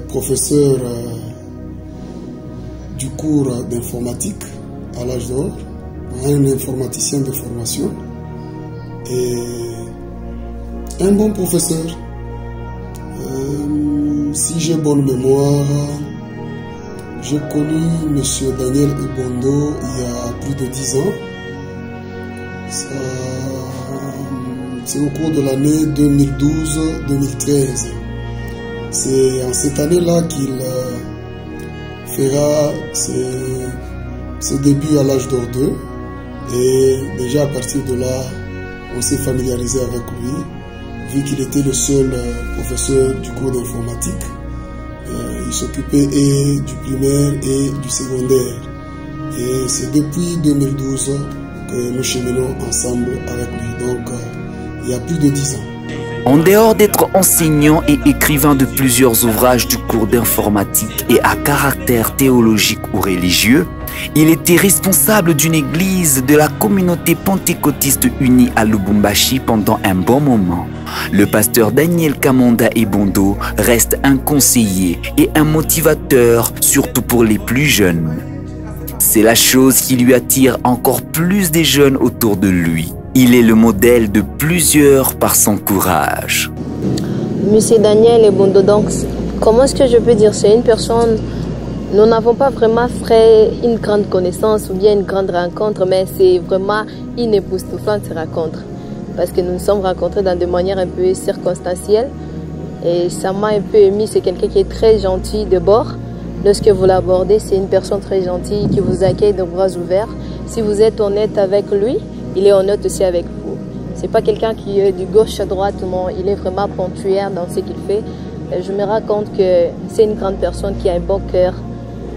professeur du cours d'informatique à L'Âge d'Or, un informaticien de formation et un bon professeur. Si j'ai bonne mémoire, j'ai connu M. Daniel Ebondo il y a plus de 10 ans. C'est au cours de l'année 2012-2013. C'est en cette année-là qu'il fera ses débuts à L'Âge d'Or 2. Et déjà à partir de là, on s'est familiarisé avec lui, vu qu'il était le seul professeur du cours d'informatique. Il s'occupait et du primaire et du secondaire. Et c'est depuis 2012 que nous cheminons ensemble avec lui, donc il y a plus de 10 ans. En dehors d'être enseignant et écrivain de plusieurs ouvrages du cours d'informatique et à caractère théologique ou religieux, il était responsable d'une église de la communauté pentecôtiste unie à Lubumbashi pendant un bon moment. Le pasteur Daniel Kamanda Ebondo reste un conseiller et un motivateur, surtout pour les plus jeunes. C'est la chose qui lui attire encore plus des jeunes autour de lui. Il est le modèle de plusieurs par son courage. Monsieur Daniel Ebondo, donc, comment est-ce que je peux dire? C'est une personne, nous n'avons pas vraiment fait une grande connaissance ou bien une grande rencontre, mais c'est vraiment une époustouflante rencontre. Parce que nous nous sommes rencontrés dans des manières un peu circonstancielles. Et ça m'a un peu émis, c'est quelqu'un qui est très gentil de bord. Lorsque vous l'abordez, c'est une personne très gentille qui vous accueille de bras ouverts. Si vous êtes honnête avec lui, il est honnête aussi avec vous. C'est pas quelqu'un qui est du gauche à droite, non, il est vraiment ponctuel dans ce qu'il fait. Et je me rends compte que c'est une grande personne qui a un bon cœur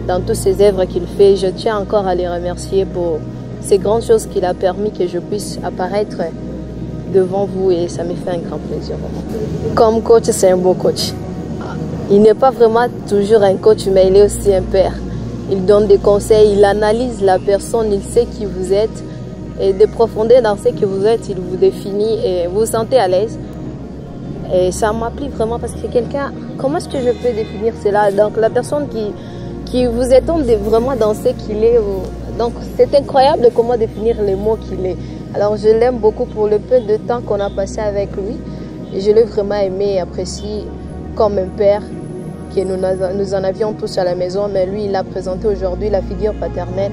dans toutes ses œuvres qu'il fait. Je tiens encore à les remercier pour ces grandes choses qu'il a permis que je puisse apparaître devant vous et ça me fait un grand plaisir. Comme coach, c'est un bon coach. Il n'est pas vraiment toujours un coach, mais il est aussi un père. Il donne des conseils, il analyse la personne, il sait qui vous êtes. Et de profondeur dans ce que vous êtes, il vous définit et vous vous sentez à l'aise. Et ça m'a plu vraiment parce que quelqu'un, comment est-ce que je peux définir cela? Donc la personne qui vous étonne vraiment dans ce qu'il est. Donc c'est incroyable comment définir les mots qu'il est. Alors je l'aime beaucoup pour le peu de temps qu'on a passé avec lui. Et je l'ai vraiment aimé et apprécié comme un père que nous en avions tous à la maison. Mais lui, il a présenté aujourd'hui la figure paternelle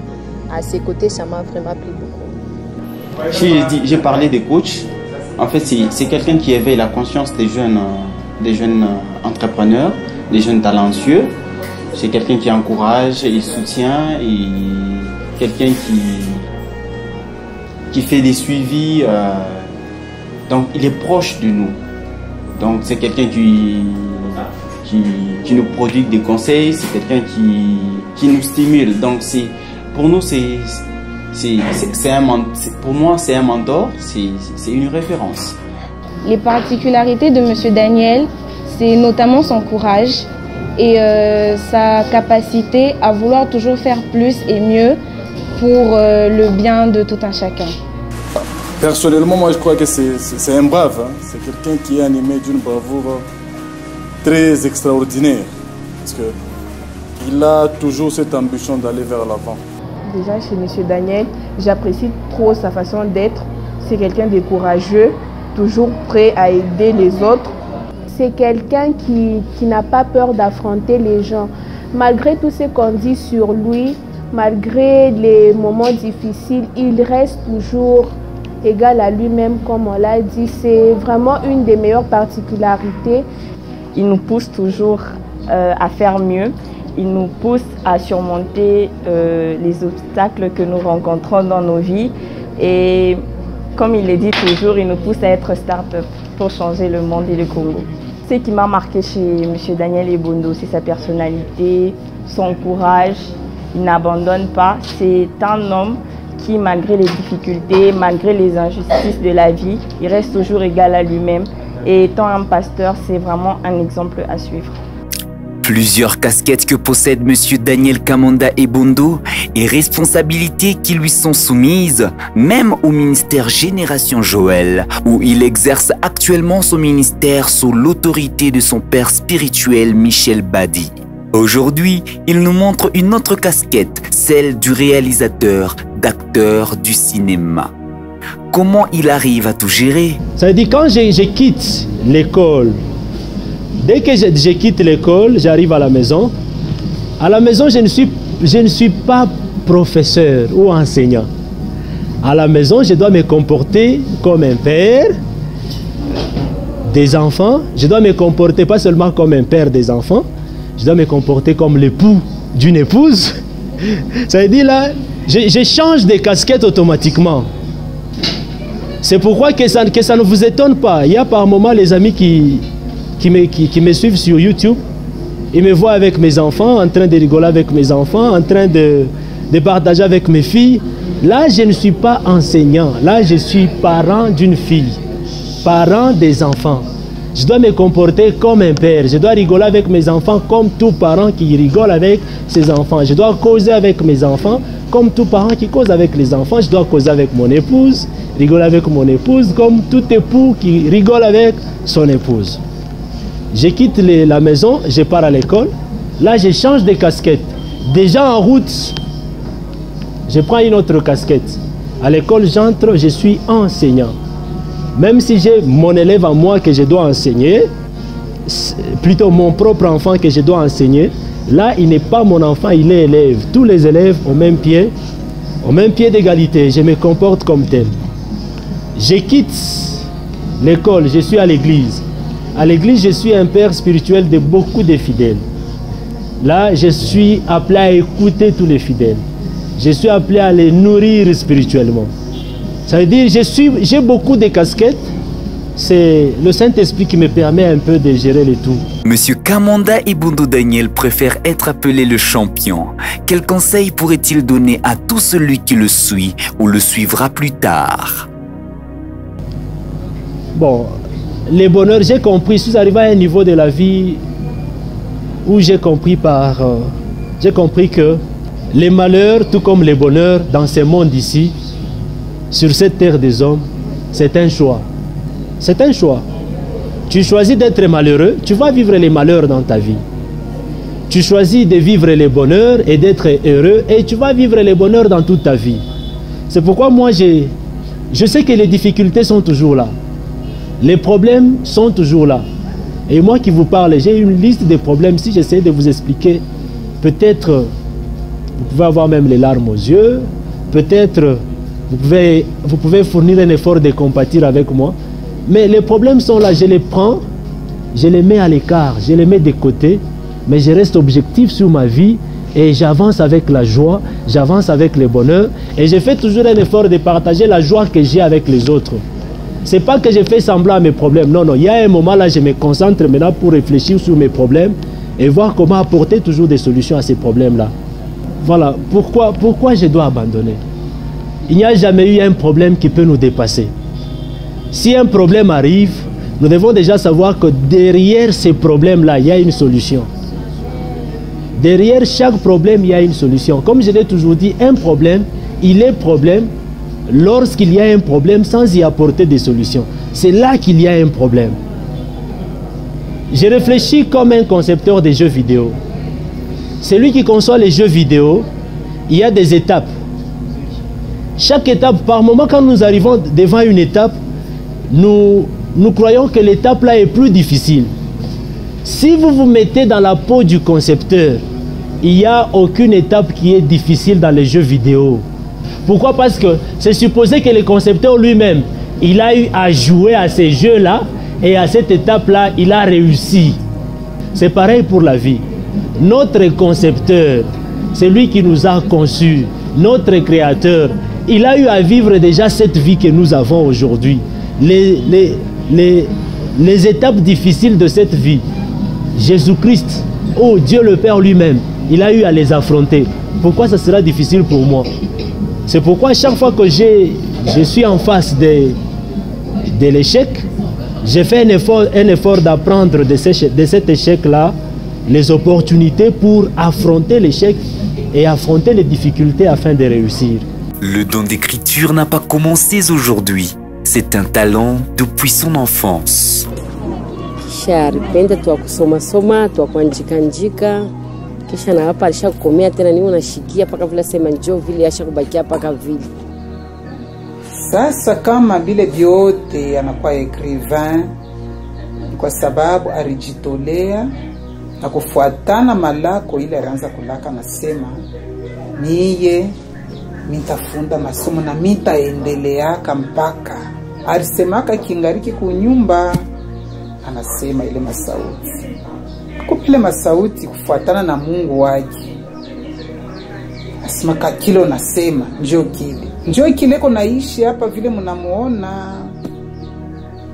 à ses côtés. Ça m'a vraiment plu beaucoup. J'ai parlé des coachs. En fait, c'est quelqu'un qui éveille la conscience des jeunes entrepreneurs, des jeunes talentueux. C'est quelqu'un qui encourage, il soutient, et quelqu'un qui fait des suivis. Donc, il est proche de nous. Donc c'est quelqu'un qui nous prodigue des conseils, c'est quelqu'un qui nous stimule. Donc pour nous, pour moi, c'est un mentor, c'est une référence. Les particularités de M. Daniel, c'est notamment son courage et sa capacité à vouloir toujours faire plus et mieux pour le bien de tout un chacun. Personnellement, moi je crois que c'est un brave. Hein. C'est quelqu'un qui est animé d'une bravoure très extraordinaire. Parce qu'il a toujours cette ambition d'aller vers l'avant. Déjà chez M. Daniel, j'apprécie trop sa façon d'être. C'est quelqu'un de courageux, toujours prêt à aider les autres. C'est quelqu'un qui n'a pas peur d'affronter les gens. Malgré tout ce qu'on dit sur lui, malgré les moments difficiles, il reste toujours égal à lui-même, comme on l'a dit. C'est vraiment une des meilleures particularités. Il nous pousse toujours à faire mieux. Il nous pousse à surmonter les obstacles que nous rencontrons dans nos vies. Et comme il le dit toujours, il nous pousse à être start-up pour changer le monde et le Congo. Ce qui m'a marqué chez M. Daniel Ebondo, c'est sa personnalité, son courage. Il n'abandonne pas. C'est un homme qui, malgré les difficultés, malgré les injustices de la vie, il reste toujours égal à lui-même. Et étant un pasteur, c'est vraiment un exemple à suivre. Plusieurs casquettes que possède M. Daniel Kamanda Ebondo et responsabilités qui lui sont soumises, même au ministère Génération Joël, où il exerce actuellement son ministère sous l'autorité de son père spirituel Michel Badi. Aujourd'hui, il nous montre une autre casquette, celle du réalisateur, d'acteur du cinéma. Comment il arrive à tout gérer? Ça veut dire quand je quitte l'école, dès que je quitte l'école, j'arrive à la maison. À la maison, je ne suis pas professeur ou enseignant. À la maison, je dois me comporter comme un père des enfants. Je dois me comporter pas seulement comme un père des enfants, je dois me comporter comme l'époux d'une épouse. Ça veut dire là, je change de casquette automatiquement. C'est pourquoi que ça ne vous étonne pas. Il y a par moments les amis qui me suivent sur YouTube. Ils me voient avec mes enfants, en train de rigoler avec mes enfants, en train de partager avec mes filles. Là, je ne suis pas enseignant. Là, je suis parent d'une fille, parent des enfants. Je dois me comporter comme un père. Je dois rigoler avec mes enfants comme tout parent qui rigole avec ses enfants. Je dois causer avec mes enfants comme tout parent qui cause avec les enfants. Je dois causer avec mon épouse, rigoler avec mon épouse comme tout époux qui rigole avec son épouse. Je quitte la maison, je pars à l'école. Là, je change de casquette. Déjà en route, je prends une autre casquette. À l'école, j'entre, je suis enseignant. Même si j'ai mon élève à moi que je dois enseigner, plutôt mon propre enfant que je dois enseigner, là, il n'est pas mon enfant, il est élève. Tous les élèves au même pied d'égalité. Je me comporte comme tel. Je quitte l'école, je suis à l'église. À l'église, je suis un père spirituel de beaucoup de fidèles. Là, je suis appelé à écouter tous les fidèles. Je suis appelé à les nourrir spirituellement. Ça veut dire que j'ai beaucoup de casquettes. C'est le Saint-Esprit qui me permet un peu de gérer le tout. Monsieur Kamanda Ebondo Daniel préfère être appelé le champion. Quel conseil pourrait-il donner à tout celui qui le suit ou le suivra plus tard? Bon, les bonheurs, j'ai compris, je suis arrivé à un niveau de la vie où j'ai compris que les malheurs, tout comme les bonheurs dans ce monde ici, sur cette terre des hommes, c'est un choix. C'est un choix. Tu choisis d'être malheureux, tu vas vivre les malheurs dans ta vie. Tu choisis de vivre les bonheurs et d'être heureux et tu vas vivre les bonheurs dans toute ta vie. C'est pourquoi moi, je sais que les difficultés sont toujours là. Les problèmes sont toujours là. Et moi qui vous parle, j'ai une liste de problèmes. Si j'essaie de vous expliquer, peut-être vous pouvez avoir même les larmes aux yeux, peut-être vous pouvez fournir un effort de compatir avec moi. Mais les problèmes sont là, je les prends, je les mets à l'écart, je les mets de côté, mais je reste objectif sur ma vie et j'avance avec la joie, j'avance avec le bonheur et je fais toujours un effort de partager la joie que j'ai avec les autres. C'est pas que je fais semblant à mes problèmes. Non, non. Il y a un moment là, je me concentre maintenant pour réfléchir sur mes problèmes et voir comment apporter toujours des solutions à ces problèmes-là. Voilà. Pourquoi je dois abandonner? Il n'y a jamais eu un problème qui peut nous dépasser. Si un problème arrive, nous devons déjà savoir que derrière ces problèmes-là, il y a une solution. Derrière chaque problème, il y a une solution. Comme je l'ai toujours dit, un problème, il est problème lorsqu'il y a un problème sans y apporter des solutions. C'est là qu'il y a un problème. Je réfléchis comme un concepteur de jeux vidéo. Celui qui conçoit les jeux vidéo, il y a des étapes. Chaque étape, par moment, quand nous arrivons devant une étape, nous croyons que l'étape là est plus difficile. Si vous vous mettez dans la peau du concepteur, il n'y a aucune étape qui est difficile dans les jeux vidéo. Pourquoi? Parce que c'est supposé que le concepteur lui-même, il a eu à jouer à ces jeux-là et à cette étape-là, il a réussi. C'est pareil pour la vie. Notre concepteur, c'est lui qui nous a conçus, notre créateur, il a eu à vivre déjà cette vie que nous avons aujourd'hui. Les étapes difficiles de cette vie, Jésus-Christ, oh Dieu le Père lui-même, il a eu à les affronter. Pourquoi ça sera difficile pour moi? C'est pourquoi chaque fois que je suis en face de l'échec, j'ai fait un effort d'apprendre de cet échec-là les opportunités pour affronter l'échec et affronter les difficultés afin de réussir. Le don d'écriture n'a pas commencé aujourd'hui. C'est un talent depuis son enfance. Sharipenda twa kusoma twa kuandika kisha na hapa alishakomea tena niwe nashikia paka vile sema njoo vile ashakubakia paka vile. Sasa kama vile vyote anakuwa écrivain kwa sababu alijitolea na kufuatana malako ile alianza kulaka nasema niye mitafunda masomo na mitaendeleaka mpaka alisemaka kingariki kunyumba anasema ile masauti kupile masauti kufuatana na Mungu wake asema kakilo nasema njoo kile konaishi hapa vile mnamuona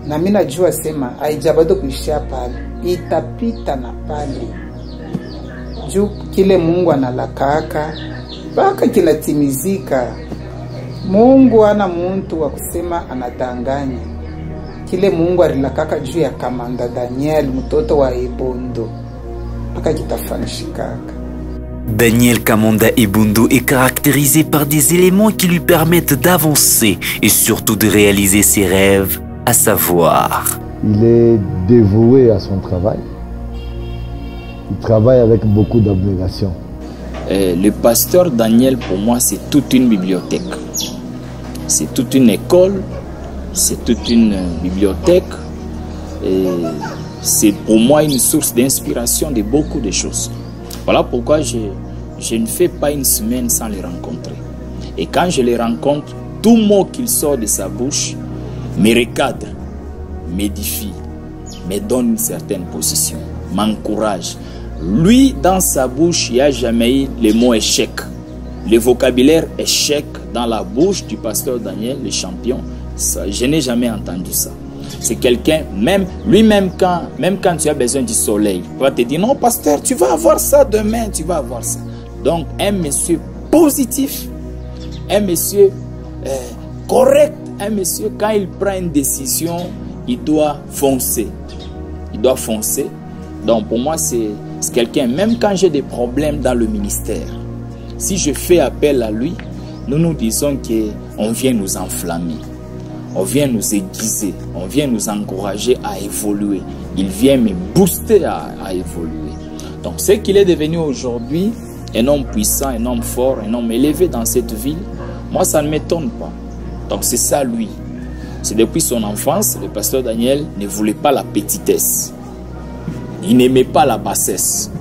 na mimi najua sema haijabado kuishi pale itapita na pale juu kile Mungu analakaka mpaka kinatimizika. Mungu ana muntu wa kusema anadanganya. Kile Mungu alilakaka juu ya Kamanda Daniel mtoto wa Ebondo mpaka kitafanishikaka. Daniel Kamanda Ebondo est caractérisé par des éléments qui lui permettent d'avancer et surtout de réaliser ses rêves, à savoir. Il est dévoué à son travail. Il travaille avec beaucoup d'abnégation. Le pasteur Daniel, pour moi, c'est toute une bibliothèque. C'est toute une école, c'est toute une bibliothèque. C'est pour moi une source d'inspiration de beaucoup de choses. Voilà pourquoi je ne fais pas une semaine sans les rencontrer. Et quand je les rencontre, tout mot qu'il sort de sa bouche me recadre, m'édifie, me donne une certaine position, m'encourage. Lui, dans sa bouche, il n'y a jamais eu le mot échec. Le vocabulaire échec dans la bouche du pasteur Daniel, le champion, ça, je n'ai jamais entendu ça. C'est quelqu'un, même lui-même, quand tu as besoin du soleil, il va te dire, non pasteur, tu vas avoir ça demain, tu vas avoir ça. Donc, un monsieur positif, un monsieur correct, un monsieur, quand il prend une décision, il doit foncer. Il doit foncer. Donc, pour moi, c'est quelqu'un, même quand j'ai des problèmes dans le ministère, si je fais appel à lui, nous disons qu'on vient nous enflammer, on vient nous aiguiser, on vient nous encourager à évoluer. Il vient me booster à évoluer. Donc, ce qu'il est devenu aujourd'hui, un homme puissant, un homme fort, un homme élevé dans cette ville, moi, ça ne m'étonne pas. Donc, c'est ça, lui. C'est depuis son enfance, le pasteur Daniel ne voulait pas la petitesse. Il n'aimait pas la bassesse.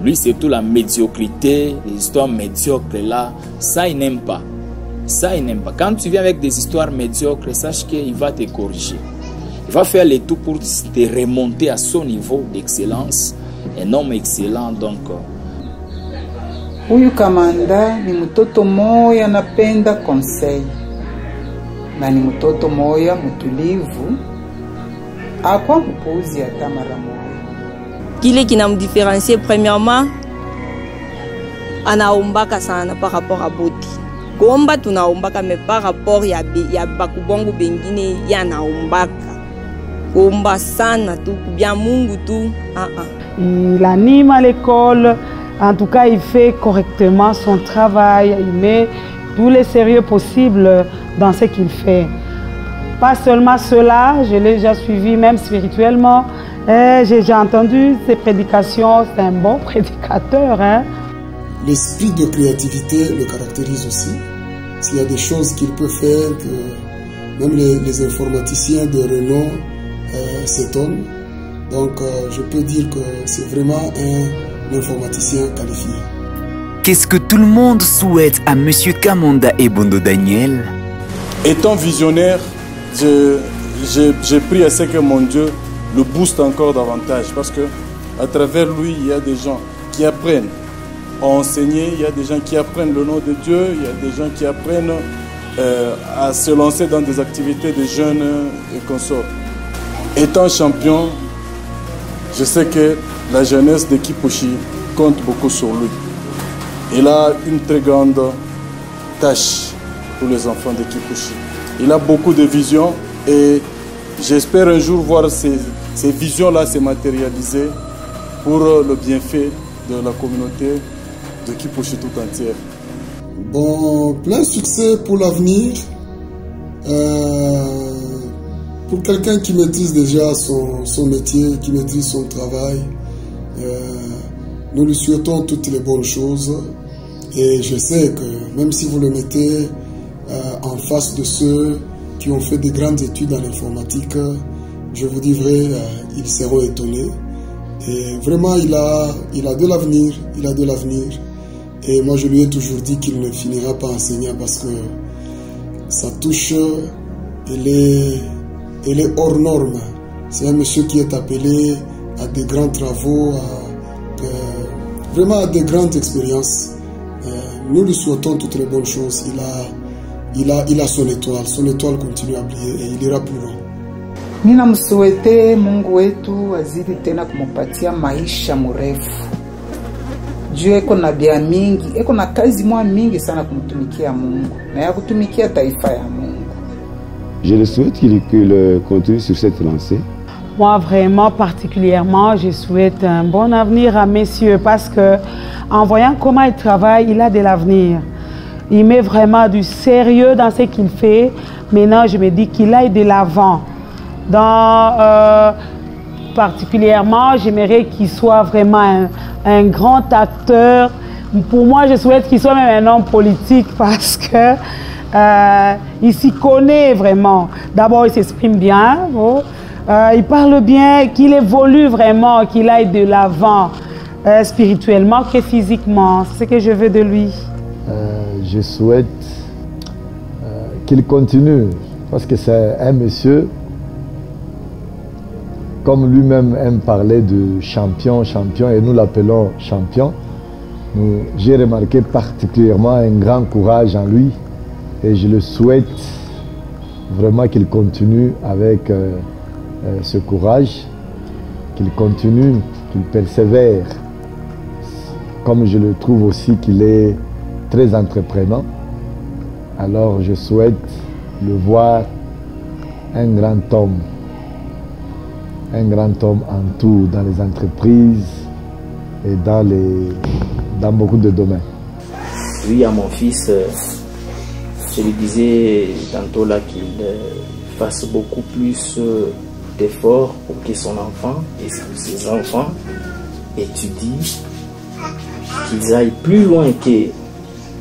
Lui, c'est tout la médiocrité, les histoires médiocres là. Ça, il n'aime pas. Ça, il n'aime pas. Quand tu viens avec des histoires médiocres, sache qu'il va te corriger. Il va faire le tout pour te remonter à son niveau d'excellence. Un homme excellent, donc. Huyu Kamanda ni mtoto moya anapenda conseil. na ni mtoto moya mtulivu, akwa mpuuzi hata mara moja. Kile kinamdifférencier premièrement, anaombaka sana par rapport à Boti. Kuomba tunaombaka, mais par rapport ya bakubongo bengine ya naombaka. Kuomba sana tu kubia Mungu tu. Il anime à l'école, en tout cas il fait correctement son travail, il met tous les sérieux possibles dans ce qu'il fait. Pas seulement cela, je l'ai déjà suivi même spirituellement. J'ai déjà entendu ses prédications, c'est un bon prédicateur. Hein? L'esprit de créativité le caractérise aussi. S'il y a des choses qu'il peut faire que même les informaticiens de renom s'étonnent. Donc je peux dire que c'est vraiment un informaticien qualifié. Qu'est-ce que tout le monde souhaite à Monsieur Kamanda Ebondo Daniel? Étant visionnaire, j'ai pris à ce que mon Dieu le booste encore davantage, parce que à travers lui, il y a des gens qui apprennent à enseigner, il y a des gens qui apprennent le nom de Dieu, il y a des gens qui apprennent à se lancer dans des activités de jeunes et consorts. Étant champion, je sais que la jeunesse de Kipushi compte beaucoup sur lui. Il a une très grande tâche pour les enfants de Kipushi. Il a beaucoup de visions et j'espère un jour voir ces visions-là se matérialiser pour le bienfait de la communauté de Kipushi tout entière. Bon, plein succès pour l'avenir. Pour quelqu'un qui maîtrise déjà son métier, qui maîtrise son travail, nous lui souhaitons toutes les bonnes choses. Et je sais que même si vous le mettez en face de ceux qui ont fait des grandes études en informatique, je vous dis vrai, ils seront étonnés. Et vraiment, il a de l'avenir, il a de l'avenir. Et moi, je lui ai toujours dit qu'il ne finira pas enseignant parce que sa touche, elle est hors norme. C'est un monsieur qui est appelé à des grands travaux, vraiment à des grandes expériences. Nous lui souhaitons toutes les bonnes choses. Il a son étoile continue à briller et il ira plus loin. Nina msuwete Mungu wetu azidi tena kumupatia maisha mrefu. Juu eko na bia mingi, eko na kazi mwa mingi sana kumtumikia Mungu na ya kutumikia taifa ya Mungu. Je le souhaite qu'il continue sur cette lancée. Moi, vraiment, particulièrement, je souhaite un bon avenir à messieurs parce que, en voyant comment il travaille, il a de l'avenir. Il met vraiment du sérieux dans ce qu'il fait. Maintenant, je me dis qu'il aille de l'avant. Particulièrement, j'aimerais qu'il soit vraiment un grand acteur. Pour moi, je souhaite qu'il soit même un homme politique parce que il s'y connaît vraiment. D'abord, il s'exprime bien, il parle bien, qu'il évolue vraiment, qu'il aille de l'avant, spirituellement que physiquement. C'est ce que je veux de lui. Je souhaite qu'il continue, parce que c'est un monsieur, comme lui-même aime parler de champion, et nous l'appelons champion. J'ai remarqué particulièrement un grand courage en lui. Et je le souhaite vraiment qu'il continue avec ce courage, qu'il continue, qu'il persévère. Comme je le trouve aussi qu'il est très entreprenant. Alors je souhaite le voir un grand homme en tout, dans les entreprises et dans beaucoup de domaines. Oui, à mon fils, je lui disais tantôt là qu'il fasse beaucoup plus d'efforts pour que son enfant et ses enfants étudient, qu'ils aillent plus loin que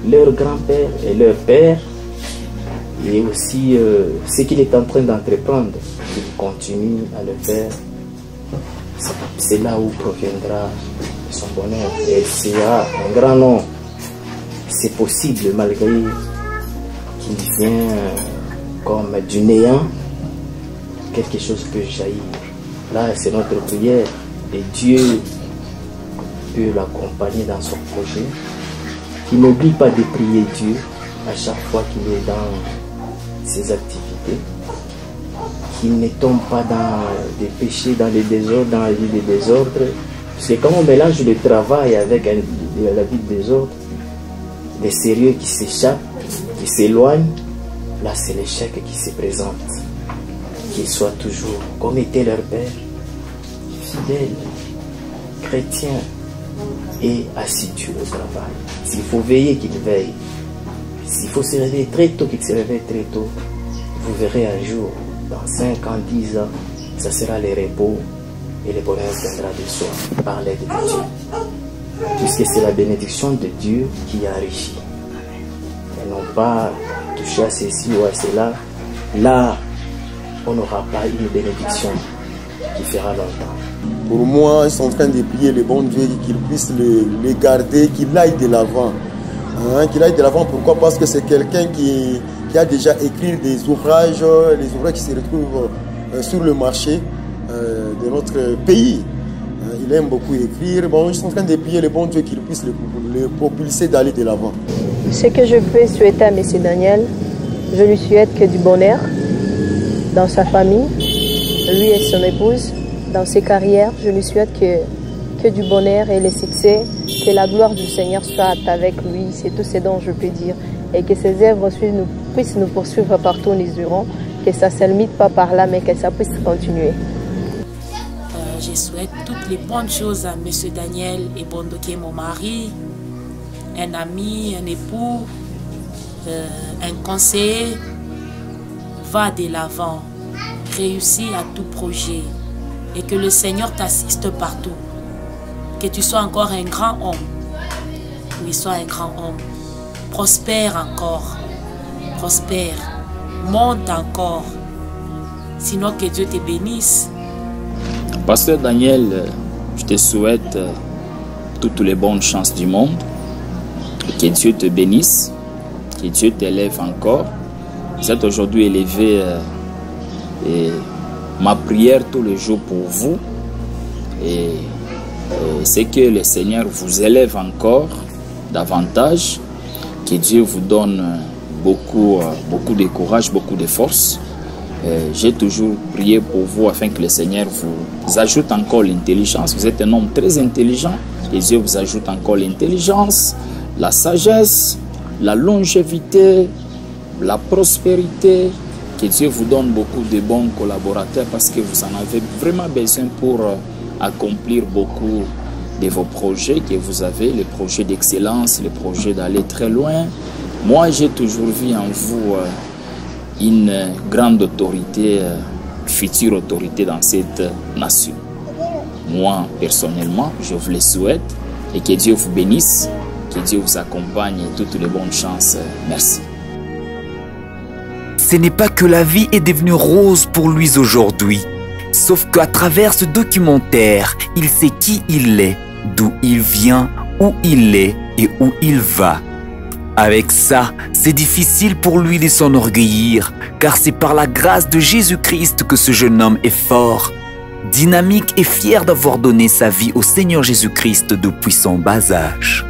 leur grand-père et leur père, et aussi ce qu'il est en train d'entreprendre, qu'il continue à le faire. C'est là où proviendra son bonheur et sera un grand nom. C'est possible malgré qu'il vient comme du néant, quelque chose peut jaillir. Là, c'est notre prière et Dieu peut l'accompagner dans son projet. Qu'il n'oublie pas de prier Dieu à chaque fois qu'il est dans ses activités. qu'il ne tombe pas dans des péchés, dans les désordres, dans la vie des désordres. Parce que quand on mélange le travail avec la vie de désordre, des sérieux qui s'échappent, qui s'éloignent, là c'est l'échec qui se présente. Qu'ils soient toujours, comme était leur père, fidèles, chrétiens et assidus au travail. S'il faut veiller, qu'ils veillent. S'il faut se réveiller très tôt, qu'ils se réveillent très tôt. Vous verrez un jour, dans 5 ans, 10 ans, ça sera le repos et le bonheur viendra de soi par l'aide de Dieu. Puisque c'est la bénédiction de Dieu qui enrichit. Et non pas toucher à ceci ou à cela. Là, on n'aura pas une bénédiction qui fera longtemps. Pour moi, ils sont en train de prier le bon Dieu qu'il puisse les garder, qu'il aille de l'avant. Hein, qu'il aille de l'avant, pourquoi? Parce que c'est quelqu'un qui a déjà écrit des ouvrages, les ouvrages qui se retrouvent sur le marché de notre pays. Il aime beaucoup écrire. Bon, ils sont en train de prier le bon Dieu qu'il puisse le propulser d'aller de l'avant. Ce que je peux souhaiter à M. Daniel, je lui souhaite que du bonheur dans sa famille, lui et son épouse, dans ses carrières. Je lui souhaite que du bonheur et le succès, que la gloire du Seigneur soit avec lui. C'est tout ce dont je peux dire. Et que ses œuvres puissent nous poursuivre partout où nous irons, que ça ne se limite pas par là, mais que ça puisse continuer. Je souhaite toutes les bonnes choses à M. Daniel Ebondo, qui est mon mari, un ami, un époux, un conseiller. Va de l'avant, réussis à tout projet et que le Seigneur t'assiste partout. Que tu sois encore un grand homme. Oui, sois un grand homme. Prospère encore. Prospère. Monte encore. Sinon que Dieu te bénisse. Pasteur Daniel, je te souhaite toutes les bonnes chances du monde. Que Dieu te bénisse. Que Dieu t'élève encore. Vous êtes aujourd'hui élevé et ma prière tous les jours pour vous. Et c'est que le Seigneur vous élève encore davantage. Que Dieu vous donne beaucoup de courage, beaucoup de force. J'ai toujours prié pour vous afin que le Seigneur vous ajoute encore l'intelligence. Vous êtes un homme très intelligent. Que Dieu vous ajoute encore l'intelligence, la sagesse, la longévité, la prospérité. Que Dieu vous donne beaucoup de bons collaborateurs parce que vous en avez vraiment besoin pour accomplir beaucoup de vos projets que vous avez, les projets d'excellence, les projets d'aller très loin. Moi, j'ai toujours vu en vous une grande autorité, future autorité dans cette nation. Moi, personnellement, je vous le souhaite et que Dieu vous bénisse, que Dieu vous accompagne et toutes les bonnes chances. Merci. Ce n'est pas que la vie est devenue rose pour lui aujourd'hui, sauf qu'à travers ce documentaire, il sait qui il est, d'où il vient, où il est et où il va. Avec ça, c'est difficile pour lui de s'enorgueillir, car c'est par la grâce de Jésus-Christ que ce jeune homme est fort, dynamique et fier d'avoir donné sa vie au Seigneur Jésus-Christ depuis son bas âge.